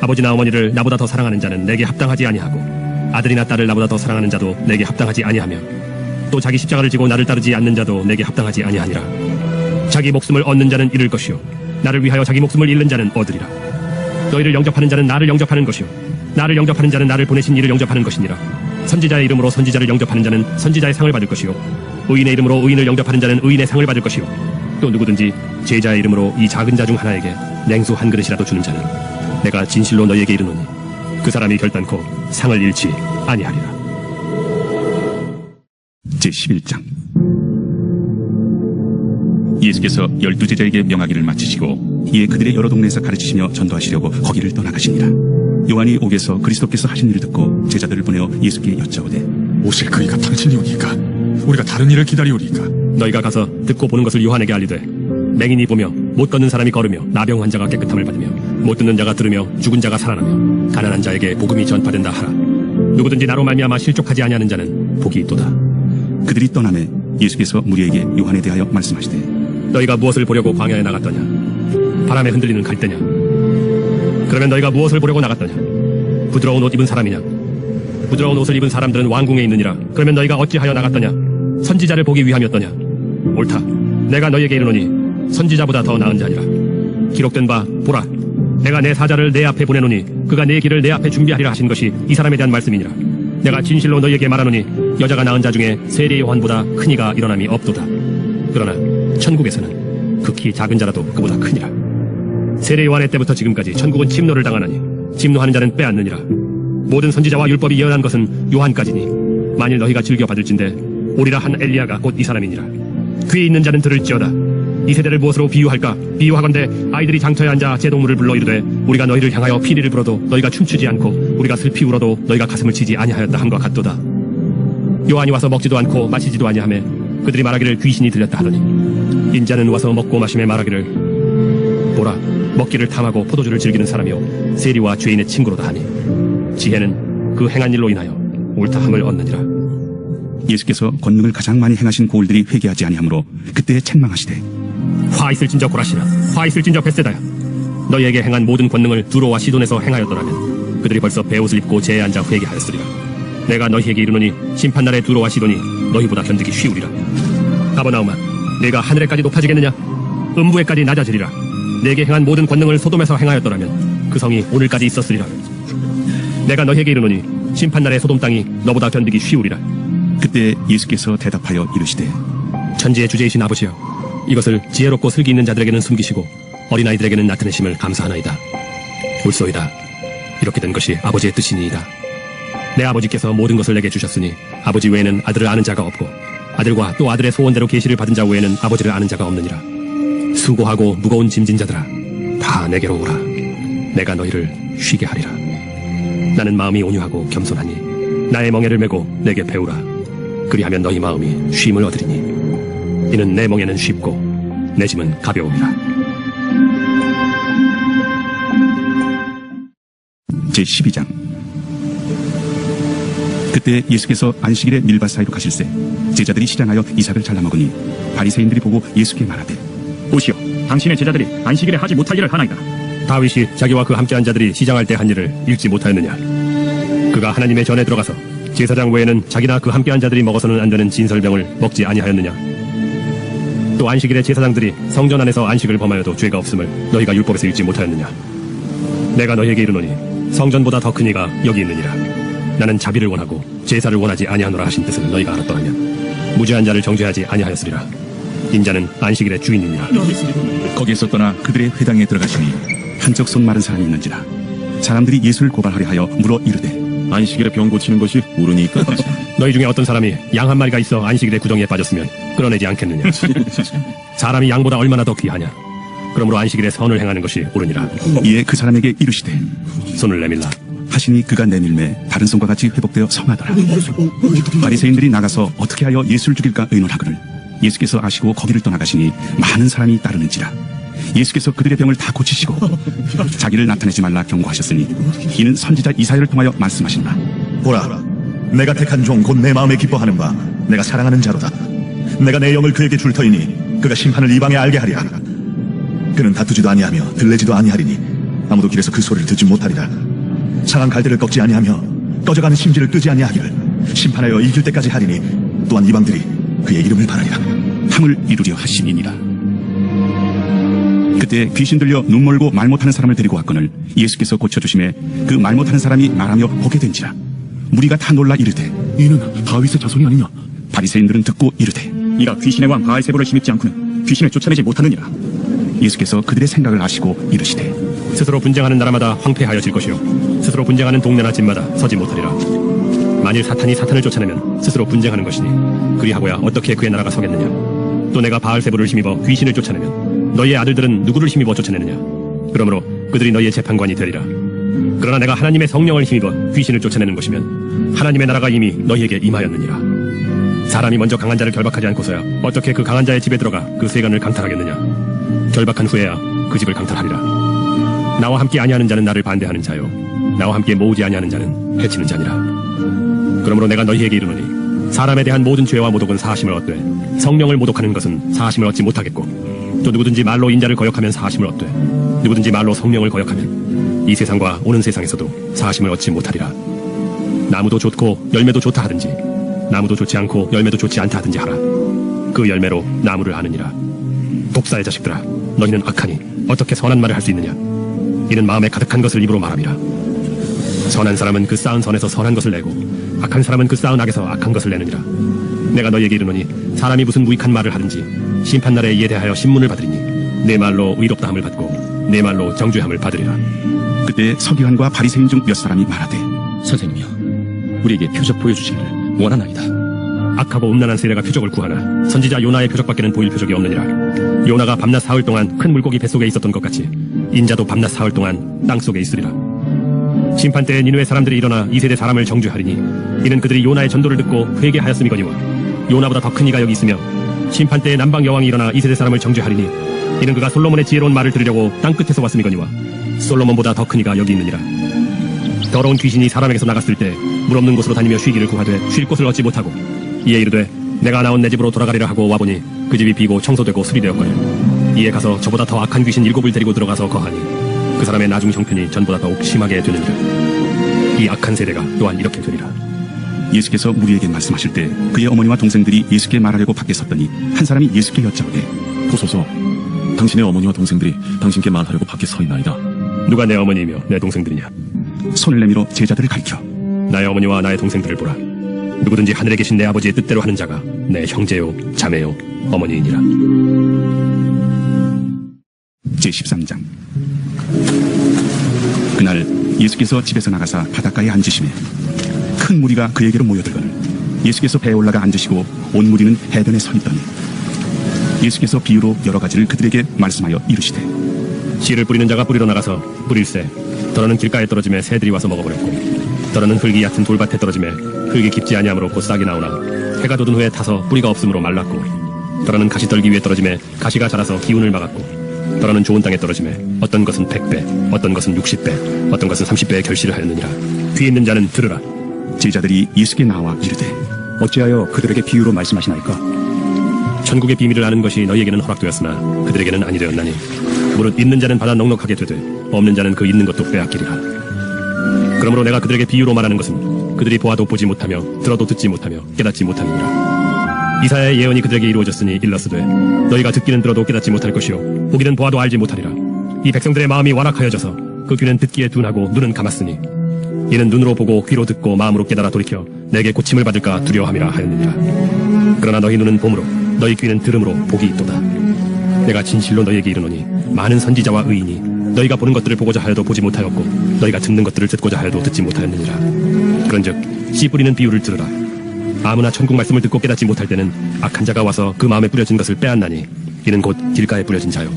아버지나 어머니를 나보다 더 사랑하는 자는 내게 합당하지 아니하고 아들이나 딸을 나보다 더 사랑하는 자도 내게 합당하지 아니하며 또 자기 십자가를 지고 나를 따르지 않는 자도 내게 합당하지 아니하니라. 자기 목숨을 얻는 자는 잃을 것이요 나를 위하여 자기 목숨을 잃는 자는 얻으리라. 너희를 영접하는 자는 나를 영접하는 것이요 나를 영접하는 자는 나를 보내신 이를 영접하는 것이니라. 선지자의 이름으로 선지자를 영접하는 자는 선지자의 상을 받을 것이요 의인의 이름으로 의인을 영접하는 자는 의인의 상을 받을 것이요 또 누구든지 제자의 이름으로 이 작은 자 중 하나에게 냉수 한 그릇이라도 주는 자는 내가 진실로 너희에게 이르노니 그 사람이 결단코 상을 잃지 아니하리라. 제11장. 예수께서 12제자에게 명하기를 마치시고 이에 그들의 여러 동네에서 가르치시며 전도하시려고 거기를 떠나가시니라. 요한이 옥에서 그리스도께서 하신 일을 듣고 제자들을 보내어 예수께 여짜오되 오실 그이가 당신이오니까 우리가 다른 일을 기다리오리까. 너희가 가서 듣고 보는 것을 요한에게 알리되 맹인이 보며 못 걷는 사람이 걸으며 나병 환자가 깨끗함을 받으며 못 듣는 자가 들으며 죽은 자가 살아나며 가난한 자에게 복음이 전파된다 하라. 누구든지 나로 말미암아 실족하지 아니하는 자는 복이 있도다. 그들이 떠나매 예수께서 무리에게 요한에 대하여 말씀하시되 너희가 무엇을 보려고 광야에 나갔더냐. 바람에 흔들리는 갈대냐. 그러면 너희가 무엇을 보려고 나갔더냐. 부드러운 옷 입은 사람이냐. 부드러운 옷을 입은 사람들은 왕궁에 있느니라. 그러면 너희가 어찌하여 나갔더냐. 선지자를 보기 위함이었더냐. 옳다. 내가 너희에게 이르노니 선지자보다 더 나은 자니라. 기록된 바 보라 내가 내 사자를 내 앞에 보내노니 그가 내 길을 내 앞에 준비하리라 하신 것이 이 사람에 대한 말씀이니라. 내가 진실로 너희에게 말하노니 여자가 낳은 자 중에 세례 요한보다 큰 이가 일어남이 없도다. 그러나 천국에서는 극히 작은 자라도 그보다 크니라. 세례 요한의 때부터 지금까지 천국은 침노를 당하나니 침노하는 자는 빼앗느니라. 모든 선지자와 율법이 예언한 것은 요한까지니 만일 너희가 즐겨 받을진대 오리라 한 엘리야가 곧 이 사람이니라. 귀에 있는 자는 들을지어다. 이 세대를 무엇으로 비유할까? 비유하건대 아이들이 장터에 앉아 제동물을 불러 이르되 우리가 너희를 향하여 피리를 불어도 너희가 춤추지 않고 우리가 슬피 울어도 너희가 가슴을 치지 아니하였다 함과 같도다. 요한이 와서 먹지도 않고 마시지도 아니하며 그들이 말하기를 귀신이 들렸다 하더니 인자는 와서 먹고 마시며 말하기를 보라 먹기를 탐하고 포도주를 즐기는 사람이요 세리와 죄인의 친구로다 하니 지혜는 그 행한 일로 인하여 옳다함을 얻느니라. 예수께서 권능을 가장 많이 행하신 고을들이 회개하지 아니하므로 그때 책망하시되 화 있을진저 고라시나 화 있을진저 벳세다야 너희에게 행한 모든 권능을 두로와 시돈에서 행하였더라면 그들이 벌써 베옷을 입고 제에 앉아 회개하였으리라. 내가 너희에게 이르노니 심판날에 두로와 시돈이 너희보다 견디기 쉬우리라. 가버나움아 내가 하늘에까지 높아지겠느냐? 음부에까지 낮아지리라. 내게 행한 모든 권능을 소돔에서 행하였더라면 그 성이 오늘까지 있었으리라. 내가 너희에게 이르노니 심판날에 소돔 땅이 너보다 견디기 쉬우리라. 그때 예수께서 대답하여 이르시되 천지의 주제이신 아버지여 이것을 지혜롭고 슬기 있는 자들에게는 숨기시고 어린아이들에게는 나타내심을 감사하나이다. 옳소이다. 이렇게 된 것이 아버지의 뜻이니이다. 내 아버지께서 모든 것을 내게 주셨으니 아버지 외에는 아들을 아는 자가 없고 아들과 또 아들의 소원대로 계시를 받은 자 외에는 아버지를 아는 자가 없느니라. 수고하고 무거운 짐진 자들아 다 내게로 오라. 내가 너희를 쉬게 하리라. 나는 마음이 온유하고 겸손하니 나의 멍에를 메고 내게 배우라. 그리하면 너희 마음이 쉼을 얻으리니 이는 내 멍에는 쉽고 내 짐은 가벼움이라. 제12장 그때 예수께서 안식일에 밀밭 사이로 가실새 제자들이 시장하여 이삭을 잘라 먹으니 바리새인들이 보고 예수께 말하되 보시오, 당신의 제자들이 안식일에 하지 못할 일을 하나이다. 다윗이 자기와 그 함께한 자들이 시장할 때 한 일을 읽지 못하였느냐? 그가 하나님의 전에 들어가서 제사장 외에는 자기나 그 함께한 자들이 먹어서는 안 되는 진설병을 먹지 아니하였느냐? 또 안식일에 제사장들이 성전 안에서 안식을 범하여도 죄가 없음을 너희가 율법에서 읽지 못하였느냐? 내가 너희에게 이르노니 성전보다 더 큰 이가 여기 있느니라. 나는 자비를 원하고 제사를 원하지 아니하노라 하신 뜻을 너희가 알았더라면 무죄한 자를 정죄하지 아니하였으리라. 인자는 안식일의 주인이니라. 거기에서 떠나 그들의 회당에 들어가시니 한쪽 손 마른 사람이 있는지라 사람들이 예수를 고발하려 하여 물어 이르되 안식일에 병 고치는 것이 옳으니까? 너희 중에 어떤 사람이 양 한 마리가 있어 안식일에 구덩이에 빠졌으면 끌어내지 않겠느냐? 사람이 양보다 얼마나 더 귀하냐? 그러므로 안식일에 선을 행하는 것이 옳으니라. 이에 그 사람에게 이르시되 손을 내밀라 하시니 그가 내밀매 다른 손과 같이 회복되어 성하더라. 바리새인들이 나가서 어떻게 하여 예수를 죽일까 의논하거늘 예수께서 아시고 거기를 떠나가시니 많은 사람이 따르는지라. 예수께서 그들의 병을 다 고치시고 자기를 나타내지 말라 경고하셨으니 이는 선지자 이사야를 통하여 말씀하신다. 보라, 내가 택한 종 곧 내 마음에 기뻐하는 바 내가 사랑하는 자로다. 내가 내 영을 그에게 줄 터이니 그가 심판을 이방에 알게 하리라. 그는 다투지도 아니하며 들레지도 아니하리니 아무도 길에서 그 소리를 듣지 못하리라. 상한 갈대를 꺾지 아니하며 꺼져가는 심지를 끄지 아니하기를 심판하여 이길 때까지 하리니 또한 이방들이 그의 이름을 바라리라. 함을 이루려 하심이니라. 그때 귀신 들려 눈 멀고 말 못하는 사람을 데리고 왔거늘 예수께서 고쳐주심에 그 말 못하는 사람이 말하며 보게 된지라. 무리가 다 놀라 이르되 이는 다윗의 자손이 아니냐? 바리새인들은 듣고 이르되 이가 귀신의 왕 바알세불을 힘입지 않고는 귀신을 쫓아내지 못하느니라. 예수께서 그들의 생각을 아시고 이르시되 스스로 분쟁하는 나라마다 황폐하여질 것이요 스스로 분쟁하는 동네나 집마다 서지 못하리라. 만일 사탄이 사탄을 쫓아내면 스스로 분쟁하는 것이니 그리하고야 어떻게 그의 나라가 서겠느냐? 또 내가 바알세불을 힘입어 귀신을 쫓아내면 너희의 아들들은 누구를 힘입어 쫓아내느냐? 그러므로 그들이 너희의 재판관이 되리라. 그러나 내가 하나님의 성령을 힘입어 귀신을 쫓아내는 것이면 하나님의 나라가 이미 너희에게 임하였느니라. 사람이 먼저 강한 자를 결박하지 않고서야 어떻게 그 강한 자의 집에 들어가 그 세간을 강탈하겠느냐? 결박한 후에야 그 집을 강탈하리라. 나와 함께 아니하는 자는 나를 반대하는 자요 나와 함께 모으지 아니하는 자는 해치는 자니라. 그러므로 내가 너희에게 이르노니 사람에 대한 모든 죄와 모독은 사하심을 얻되 성령을 모독하는 것은 사하심을 얻지 못하겠고 또 누구든지 말로 인자를 거역하면 사하심을 얻되 누구든지 말로 성령을 거역하면 이 세상과 오는 세상에서도 사하심을 얻지 못하리라. 나무도 좋고 열매도 좋다 하든지 나무도 좋지 않고 열매도 좋지 않다 하든지 하라. 그 열매로 나무를 아느니라. 독사의 자식들아, 너희는 악하니 어떻게 선한 말을 할 수 있느냐? 이는 마음에 가득한 것을 입으로 말함이라. 선한 사람은 그 쌓은 선에서 선한 것을 내고 악한 사람은 그 쌓은 악에서 악한 것을 내느니라. 내가 너희에게 이르노니 사람이 무슨 무익한 말을 하든지 심판날에 이에 대하여 신문을 받으리니 내 말로 의롭다함을 받고 내 말로 정죄함을 받으리라. 그때 서기관과 바리새인 중 몇 사람이 말하되 선생님이여, 우리에게 표적 보여주시기를 원하나이다. 악하고 음란한 세대가 표적을 구하나 선지자 요나의 표적밖에는 보일 표적이 없느니라. 요나가 밤낮 사흘 동안 큰 물고기 뱃속에 있었던 것 같이 인자도 밤낮 사흘 동안 땅속에 있으리라. 심판 때에 니느웨 사람들이 일어나 이 세대 사람을 정죄하리니 이는 그들이 요나의 전도를 듣고 회개하였음이거니와 요나보다 더 큰 이가 여기 있으며 심판 때에 남방 여왕이 일어나 이 세대 사람을 정죄하리니 이는 그가 솔로몬의 지혜로운 말을 들으려고 땅끝에서 왔음이거니와 솔로몬보다 더 큰 이가 여기 있느니라. 더러운 귀신이 사람에게서 나갔을 때 물 없는 곳으로 다니며 쉬기를 구하되 쉴 곳을 얻지 못하고 이에 이르되 내가 나온 내 집으로 돌아가리라 하고 와보니 그 집이 비고 청소되고 수리되었거늘 이에 가서 저보다 더 악한 귀신 7을 데리고 들어가서 거하니 그 사람의 나중 형편이 전보다 더욱 심하게 되느니라. 이 악한 세대가 또한 이렇게 되리라. 예수께서 무리에게 말씀하실 때 그의 어머니와 동생들이 예수께 말하려고 밖에 섰더니 한 사람이 예수께 여짜오되 보소서, 당신의 어머니와 동생들이 당신께 말하려고 밖에 서 있나이다. 누가 내 어머니이며 내 동생들이냐? 손을 내밀어 제자들을 가리켜 나의 어머니와 나의 동생들을 보라. 누구든지 하늘에 계신 내 아버지의 뜻대로 하는 자가 내 형제요 자매요 어머니이니라. 제13장. 그날 예수께서 집에서 나가사 바닷가에 앉으시매 큰 무리가 그에게로 모여들거늘 예수께서 배에 올라가 앉으시고 온 무리는 해변에 서 있더니 예수께서 비유로 여러 가지를 그들에게 말씀하여 이르시되 씨를 뿌리는 자가 뿌리러 나가서 뿌릴새 더러는 길가에 떨어짐에 새들이 와서 먹어버렸고 더러는 흙이 얕은 돌밭에 떨어짐에 흙이 깊지 아니하므로 곧 싹이 나오나 해가 돋은 후에 타서 뿌리가 없으므로 말랐고 더러는 가시떨기 위에 떨어짐에 가시가 자라서 기운을 막았고 더러는 좋은 땅에 떨어짐에 어떤 것은 100배 어떤 것은 60배 어떤 것은 30배의 결실을 하였느니라. 귀 있는 자는 들으라. 제자들이 예수께 나와 이르되 어찌하여 그들에게 비유로 말씀하시나이까? 천국의 비밀을 아는 것이 너희에게는 허락되었으나 그들에게는 아니 되었나니 무릇 있는 자는 받아 넉넉하게 되되 없는 자는 그 있는 것도 빼앗기리라. 그러므로 내가 그들에게 비유로 말하는 것은 그들이 보아도 보지 못하며 들어도 듣지 못하며 깨닫지 못함이니라. 이사야의 예언이 그들에게 이루어졌으니 일러스되 너희가 듣기는 들어도 깨닫지 못할 것이요 보기는 보아도 알지 못하리라. 이 백성들의 마음이 완악하여져서 그 귀는 듣기에 둔하고 눈은 감았으니 이는 눈으로 보고 귀로 듣고 마음으로 깨달아 돌이켜 내게 고침을 받을까 두려워함이라 하였느니라. 그러나 너희 눈은 봄으로 너희 귀는 들음으로 복이 있도다. 내가 진실로 너희에게 이르노니 많은 선지자와 의인이 너희가 보는 것들을 보고자 하여도 보지 못하였고 너희가 듣는 것들을 듣고자 하여도 듣지 못하였느니라. 그런즉 씨 뿌리는 비유를 들으라. 아무나 천국 말씀을 듣고 깨닫지 못할 때는 악한 자가 와서 그 마음에 뿌려진 것을 빼앗나니 이는 곧 길가에 뿌려진 자요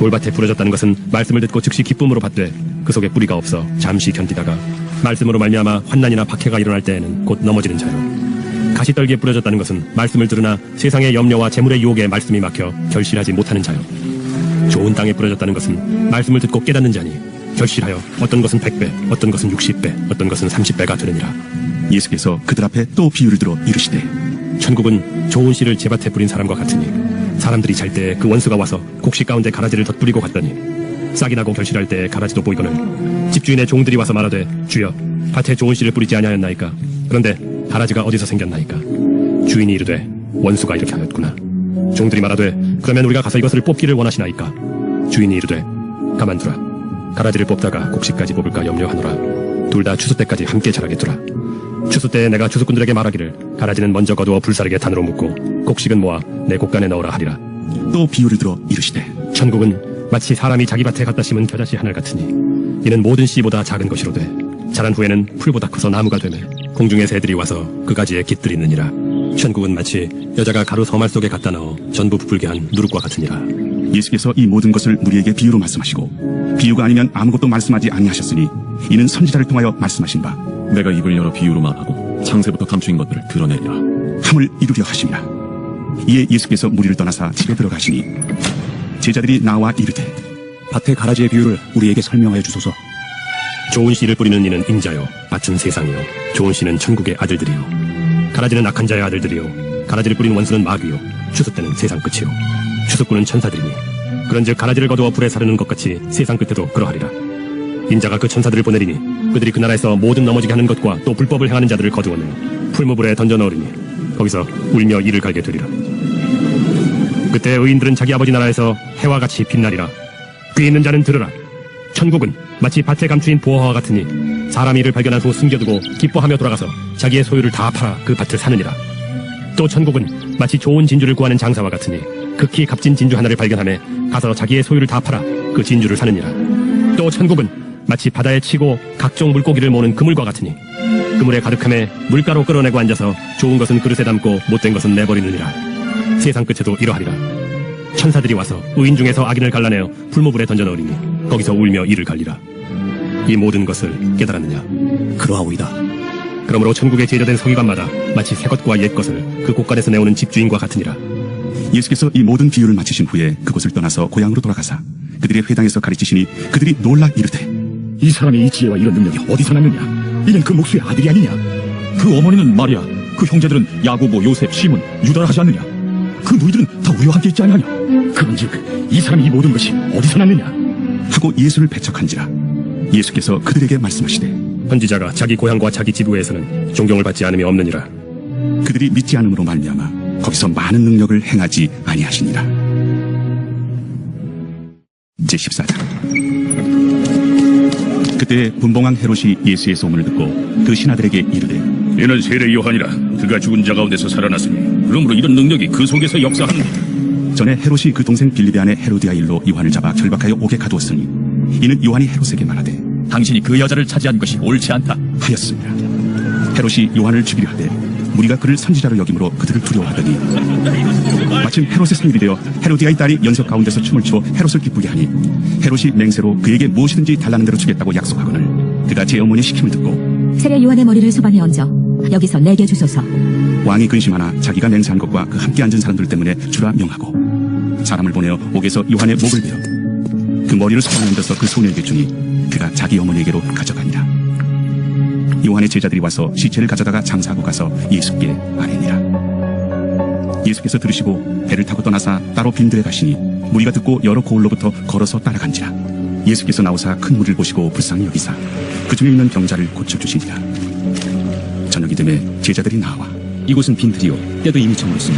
돌밭에 뿌려졌다는 것은 말씀을 듣고 즉시 기쁨으로 받되 그 속에 뿌리가 없어 잠시 견디다가 말씀으로 말미암아 환난이나 박해가 일어날 때에는 곧 넘어지는 자요 가시떨기에 뿌려졌다는 것은 말씀을 들으나 세상의 염려와 재물의 유혹에 말씀이 막혀 결실하지 못하는 자요 좋은 땅에 뿌려졌다는 것은 말씀을 듣고 깨닫는 자니 결실하여 어떤 것은 100배 어떤 것은 60배 어떤 것은 30배가 되느니라. 예수께서 그들 앞에 또 비유를 들어 이르시되 천국은 좋은 씨를 제밭에 뿌린 사람과 같으니 사람들이 잘 때 그 원수가 와서 곡식 가운데 가라지를 덧뿌리고 갔더니 싹이 나고 결실할 때 가라지도 보이거늘 집주인의 종들이 와서 말하되 주여 밭에 좋은 씨를 뿌리지 아니하였나이까? 그런데 가라지가 어디서 생겼나이까? 주인이 이르되 원수가 이렇게 하였구나. 종들이 말하되 그러면 우리가 가서 이것을 뽑기를 원하시나이까? 주인이 이르되 가만두라. 가라지를 뽑다가 곡식까지 뽑을까 염려하노라. 둘 다 추수 때까지 함께 자라게 두라. 추수 때에 내가 추수꾼들에게 말하기를 가라지는 먼저 거두어 불사르게 단으로 묶고 곡식은 모아 내 곡간에 넣으라 하리라. 또 비유를 들어 이르시되 천국은 마치 사람이 자기 밭에 갖다 심은 겨자씨 하늘 같으니 이는 모든 씨보다 작은 것이로되 자란 후에는 풀보다 커서 나무가 되매 공중의 새들이 와서 그 가지에 깃들이느니라. 천국은 마치 여자가 가루 서말 속에 갖다 넣어 전부 부풀게 한 누룩과 같으니라. 예수께서 이 모든 것을 무리에게 비유로 말씀하시고 비유가 아니면 아무것도 말씀하지 아니하셨으니 이는 선지자를 통하여 말씀하신 바 내가 입을 열어 비유로 말하고 창세부터 감추인 것들을 드러내리라 함을 이루려 하심이라. 이에 예수께서 무리를 떠나사 집에 들어가시니 제자들이 나와 이르되 밭의 가라지의 비유를 우리에게 설명하여 주소서. 좋은 씨를 뿌리는 이는 인자요 밭은 세상이요 좋은 씨는 천국의 아들들이요 가라지는 악한 자의 아들들이요 가라지를 뿌린 원수는 마귀요 추수 때는 세상 끝이요 추수꾼은 천사들이니 그런즉 가라지를 거두어 불에 사르는 것 같이 세상 끝에도 그러하리라. 인자가 그 천사들을 보내리니 그들이 그 나라에서 모든 넘어지게 하는 것과 또 불법을 행하는 자들을 거두어내 풀무불에 던져 넣으리니 거기서 울며 이를 갈게 되리라. 그때 의인들은 자기 아버지 나라에서 해와 같이 빛나리라. 귀 있는 자는 들으라. 천국은 마치 밭에 감추인 보화와 같으니 사람이 이를 발견한 후 숨겨두고 기뻐하며 돌아가서 자기의 소유를 다 팔아 그 밭을 사느니라. 또 천국은 마치 좋은 진주를 구하는 장사와 같으니 극히 값진 진주 하나를 발견하며 가서 자기의 소유를 다 팔아 그 진주를 사느니라. 또 천국은 마치 바다에 치고 각종 물고기를 모는 그물과 같으니 그물에 가득함에 물가로 끌어내고 앉아서 좋은 것은 그릇에 담고 못된 것은 내버리느니라. 세상 끝에도 이러하리라. 천사들이 와서 의인 중에서 악인을 갈라내어 풀무불에 던져넣으리니 거기서 울며 이를 갈리라. 이 모든 것을 깨달았느냐? 그러하오이다. 그러므로 천국에 제조된 서기관마다 마치 새 것과 옛 것을 그 곳간에서 내오는 집주인과 같으니라. 예수께서 이 모든 비유를 마치신 후에 그곳을 떠나서 고향으로 돌아가사 그들의 회당에서 가르치시니 그들이 놀라 이르되 이 사람의 이 지혜와 이런 능력이 어디서 났느냐? 이는 그 목수의 아들이 아니냐? 그 어머니는 마리아, 그 형제들은 야고보, 요셉, 시몬, 유다라 하지 않느냐? 그 너희들은 다 우리와 함께 있지 아니하냐? 그런즉 이 사람이 이 모든 것이 어디서 났느냐? 하고 예수를 배척한지라. 예수께서 그들에게 말씀하시되 선지자가 자기 고향과 자기 지부에서는 존경을 받지 않음이 없느니라. 그들이 믿지 않음으로 말미암아 거기서 많은 능력을 행하지 아니하시니라. 제14장. 그때 분봉왕 헤롯이 예수의 소문을 듣고 그 신하들에게 이르되 이는 세례 요한이라. 그가 죽은 자 가운데서 살아났으니 그러므로 이런 능력이 그 속에서 역사하는다. 전에 헤롯이 그 동생 빌립의 아내 헤로디아 일로 요한을 잡아 결박하여 옥에 가두었으니 이는 요한이 헤롯에게 말하되 당신이 그 여자를 차지한 것이 옳지 않다 하였습니다. 헤롯이 요한을 죽이려 하되 무리가 그를 선지자로 여김으로 그들을 두려워하더니 마침 헤롯의 생일이 되어 헤로디아의 딸이 연석 가운데서 춤을 추어 헤롯을 기쁘게 하니 헤롯이 맹세로 그에게 무엇이든지 달라는 대로 주겠다고 약속하거늘 그가 제 어머니의 시킴을 듣고 세례 요한의 머리를 소반에 얹어 여기서 내게 주소서. 왕이 근심하나 자기가 맹세한 것과 그 함께 앉은 사람들 때문에 주라 명하고 사람을 보내어 옥에서 요한의 목을 베어 그 머리를 소반에 얹어서 그 소녀에게 주니 그가 자기 어머니에게로 가져가니라. 요한의 제자들이 와서 시체를 가져다가 장사하고 가서 예수께 아뢰니라. 예수께서 들으시고 배를 타고 떠나사 따로 빈들에 가시니 무리가 듣고 여러 고을로부터 걸어서 따라간지라. 예수께서 나오사 큰 무리를 보시고 불쌍히 여기사 그 중에 있는 병자를 고쳐주시니라. 저녁이 되매 제자들이 나와 이곳은 빈들이요 때도 이미 저물었으니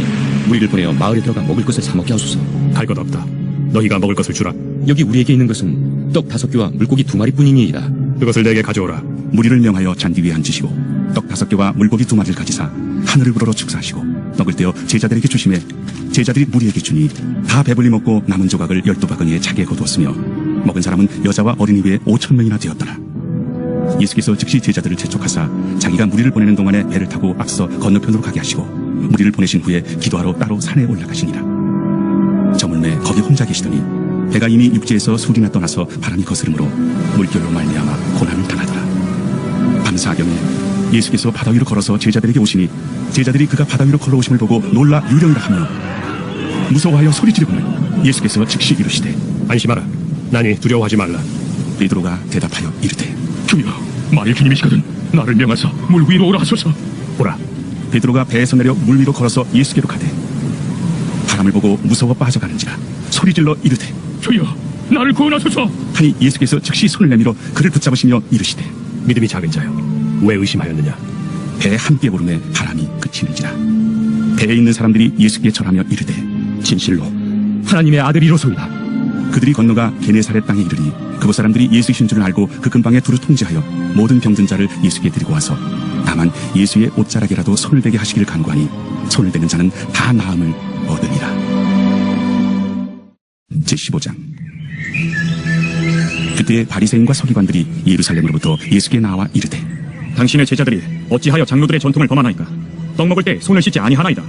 우리를 보내어 마을에 들어가 먹을 것을 사 먹게 하소서. 할 것 없다. 너희가 먹을 것을 주라. 여기 우리에게 있는 것은 떡 5개와 물고기 2마리뿐이니이다. 그것을 내게 가져오라. 무리를 명하여 잔디 위에 앉으시고 떡 5개와 물고기 2마리를 가지사 하늘을 불어러 축사하시고 떡을 떼어 제자들에게 주시매 제자들이 무리에게 주니 다 배불리 먹고 남은 조각을 12바구니에 차게 거두었으며 먹은 사람은 여자와 어린이 외에 5,000명이나 되었더라. 예수께서 즉시 제자들을 재촉하사 자기가 무리를 보내는 동안에 배를 타고 앞서 건너편으로 가게 하시고 무리를 보내신 후에 기도하러 따로 산에 올라가시니라. 저물매 거기 혼자 계시더니 배가 이미 육지에서 술이나 떠나서 바람이 거스름으로 물결로 말미암아 고난을 당하더라. 밤사경에 예수께서 바다 위로 걸어서 제자들에게 오시니 제자들이 그가 바다 위로 걸어오심을 보고 놀라 유령이라 하며 무서워하여 소리지르고는 예수께서 즉시 이르시되 안심하라. 나니 두려워하지 말라. 베드로가 대답하여 이르되 주여, 만일 주님이시거든 나를 명하사 물 위로 오라 하소서. 보라. 베드로가 배에서 내려 물 위로 걸어서 예수께로 가되 바람을 보고 무서워 빠져가는지라 소리질러 이르되 주여, 나를 구원하소서. 하니 예수께서 즉시 손을 내밀어 그를 붙잡으시며 이르시되 믿음이 작은 자여, 왜 의심하였느냐? 배에 함께 오르매 바람이 그치는지라. 배에 있는 사람들이 예수께 절하며 이르되 진실로 하나님의 아들이로소이다. 그들이 건너가 게네사렛 땅에 이르니 그곳 사람들이 예수이신 줄을 알고 그 근방에 두루 통제하여 모든 병든 자를 예수께 데리고 와서 다만 예수의 옷자락이라도 손을 대게 하시기를 간구하니 손을 대는 자는 다 나음을 얻으니라. 제15장. 그때 바리새인과 서기관들이 예루살렘으로부터 예수께 나와 이르되 당신의 제자들이 어찌하여 장로들의 전통을 범하나이까? 떡 먹을 때 손을 씻지 아니하나이다.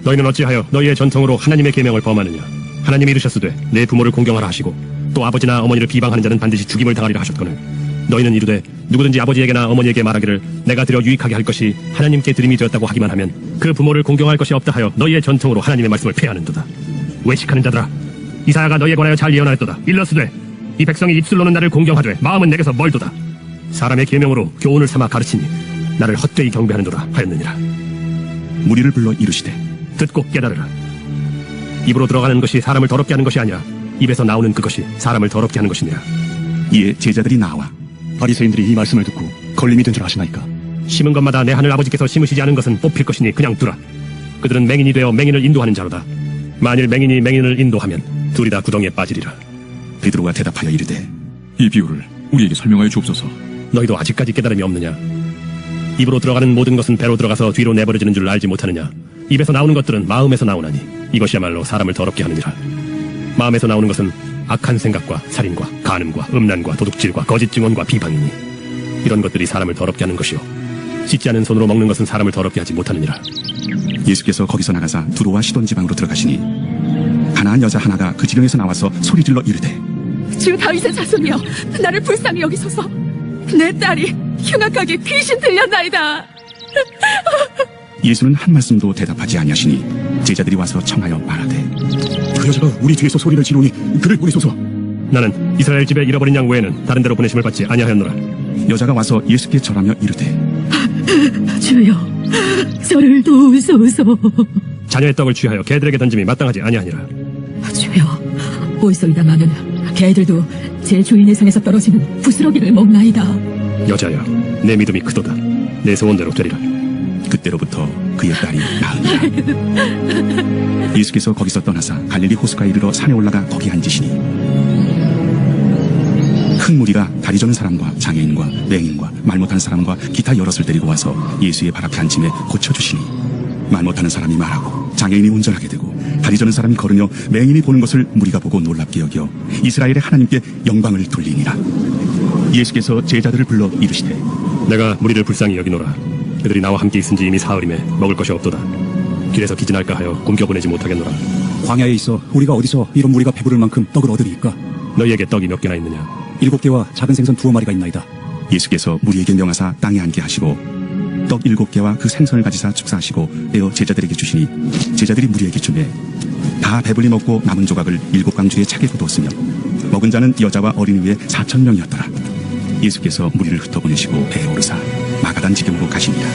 너희는 어찌하여 너희의 전통으로 하나님의 계명을 범하느냐? 하나님이 이르셨으되 내 부모를 공경하라 하시고 또 아버지나 어머니를 비방하는 자는 반드시 죽임을 당하리라 하셨거늘 너희는 이르되 누구든지 아버지에게나 어머니에게 말하기를 내가 드려 유익하게 할 것이 하나님께 드림이 되었다고 하기만 하면 그 부모를 공경할 것이 없다 하여 너희의 전통으로 하나님의 말씀을 폐하는도다. 외식하는 자들아, 이사야가 너희에 관하여 잘 예언하였도다. 일러스되 이 백성이 입술로는 나를 공경하되 마음은 내게서 멀도다. 사람의 계명으로 교훈을 삼아 가르치니 나를 헛되이 경배하는도다 하였느니라. 무리를 불러 이르시되 듣고 깨달으라. 입으로 들어가는 것이 사람을 더럽게 하는 것이 아니라 입에서 나오는 그것이 사람을 더럽게 하는 것이니라. 이에 제자들이 나와 바리새인들이 이 말씀을 듣고 걸림이 된 줄 아시나이까? 심은 것마다 내 하늘 아버지께서 심으시지 않은 것은 뽑힐 것이니 그냥 두라. 그들은 맹인이 되어 맹인을 인도하는 자로다. 만일 맹인이 맹인을 인도하면 둘이 다 구덩이에 빠지리라. 베드로가 대답하여 이르되 이 비유를 우리에게 설명하여 주옵소서. 너희도 아직까지 깨달음이 없느냐? 입으로 들어가는 모든 것은 배로 들어가서 뒤로 내버려지는 줄 알지 못하느냐? 입에서 나오는 것들은 마음에서 나오나니 이것이야말로 사람을 더럽게 하느니라. 마음에서 나오는 것은 악한 생각과 살인과 간음과 음란과 도둑질과 거짓 증언과 비방이니 이런 것들이 사람을 더럽게 하는 것이요 씻지 않은 손으로 먹는 것은 사람을 더럽게 하지 못하느니라. 예수께서 거기서 나가사 두로와 시돈 지방으로 들어가시니 가나안 여자 하나가 그 지경에서 나와서 소리질러 이르되 주 다윗의 자손이여 나를 불쌍히 여기소서. 내 딸이 흉악하게 귀신 들렸나이다. 예수는 한 말씀도 대답하지 아니하시니 제자들이 와서 청하여 말하되 그 여자가 우리 뒤에서 소리를 지르니 그를 보내소서. 나는 이스라엘 집에 잃어버린 양 외에는 다른 데로 보내심을 받지 아니하였노라. 여자가 와서 예수께 절하며 이르되 주여, 저를 도우소서. 자녀의 떡을 취하여 개들에게 던짐이 마땅하지 아니하니라. 주여, 보이소이다마는 개들도 제 주인의 손에서 떨어지는 부스러기를 먹나이다. 여자여, 내 믿음이 크도다. 내 소원대로 되리라. 그때로부터 그의 딸이 나으니라. 예수께서 거기서 떠나사 갈릴리 호수가에 이르러 산에 올라가 거기 앉으시니 큰 무리가 다리 저는 사람과 장애인과 맹인과 말 못하는 사람과 기타 여럿을 데리고 와서 예수의 발 앞에 앉힘에 고쳐주시니 말 못하는 사람이 말하고 장애인이 운전하게 되고 다리 저는 사람이 걸으며 맹인이 보는 것을 무리가 보고 놀랍게 여겨 이스라엘의 하나님께 영광을 돌리니라. 예수께서 제자들을 불러 이르시되 내가 무리를 불쌍히 여기노라. 그들이 나와 함께 있은지 이미 사흘임에 먹을 것이 없도다. 길에서 기진할까 하여 굶겨보내지 못하겠노라. 광야에 있어 우리가 어디서 이런 무리가 배부를 만큼 떡을 얻으리이까? 너희에게 떡이 몇 개나 있느냐? 7개와 작은 생선 2마리가 있나이다. 예수께서 무리에게 명하사 땅에 앉게 하시고 떡 7개와 그 생선을 가지사 축사하시고 떼어 제자들에게 주시니 제자들이 무리에게 주매 다 배불리 먹고 남은 조각을 7강주에 차게 거두었으며 먹은 자는 여자와 어린이 외에 4,000명이었더라. 예수께서 무리를 흩어보내시고 배에 오르사 마가단 지경으로 가시니라.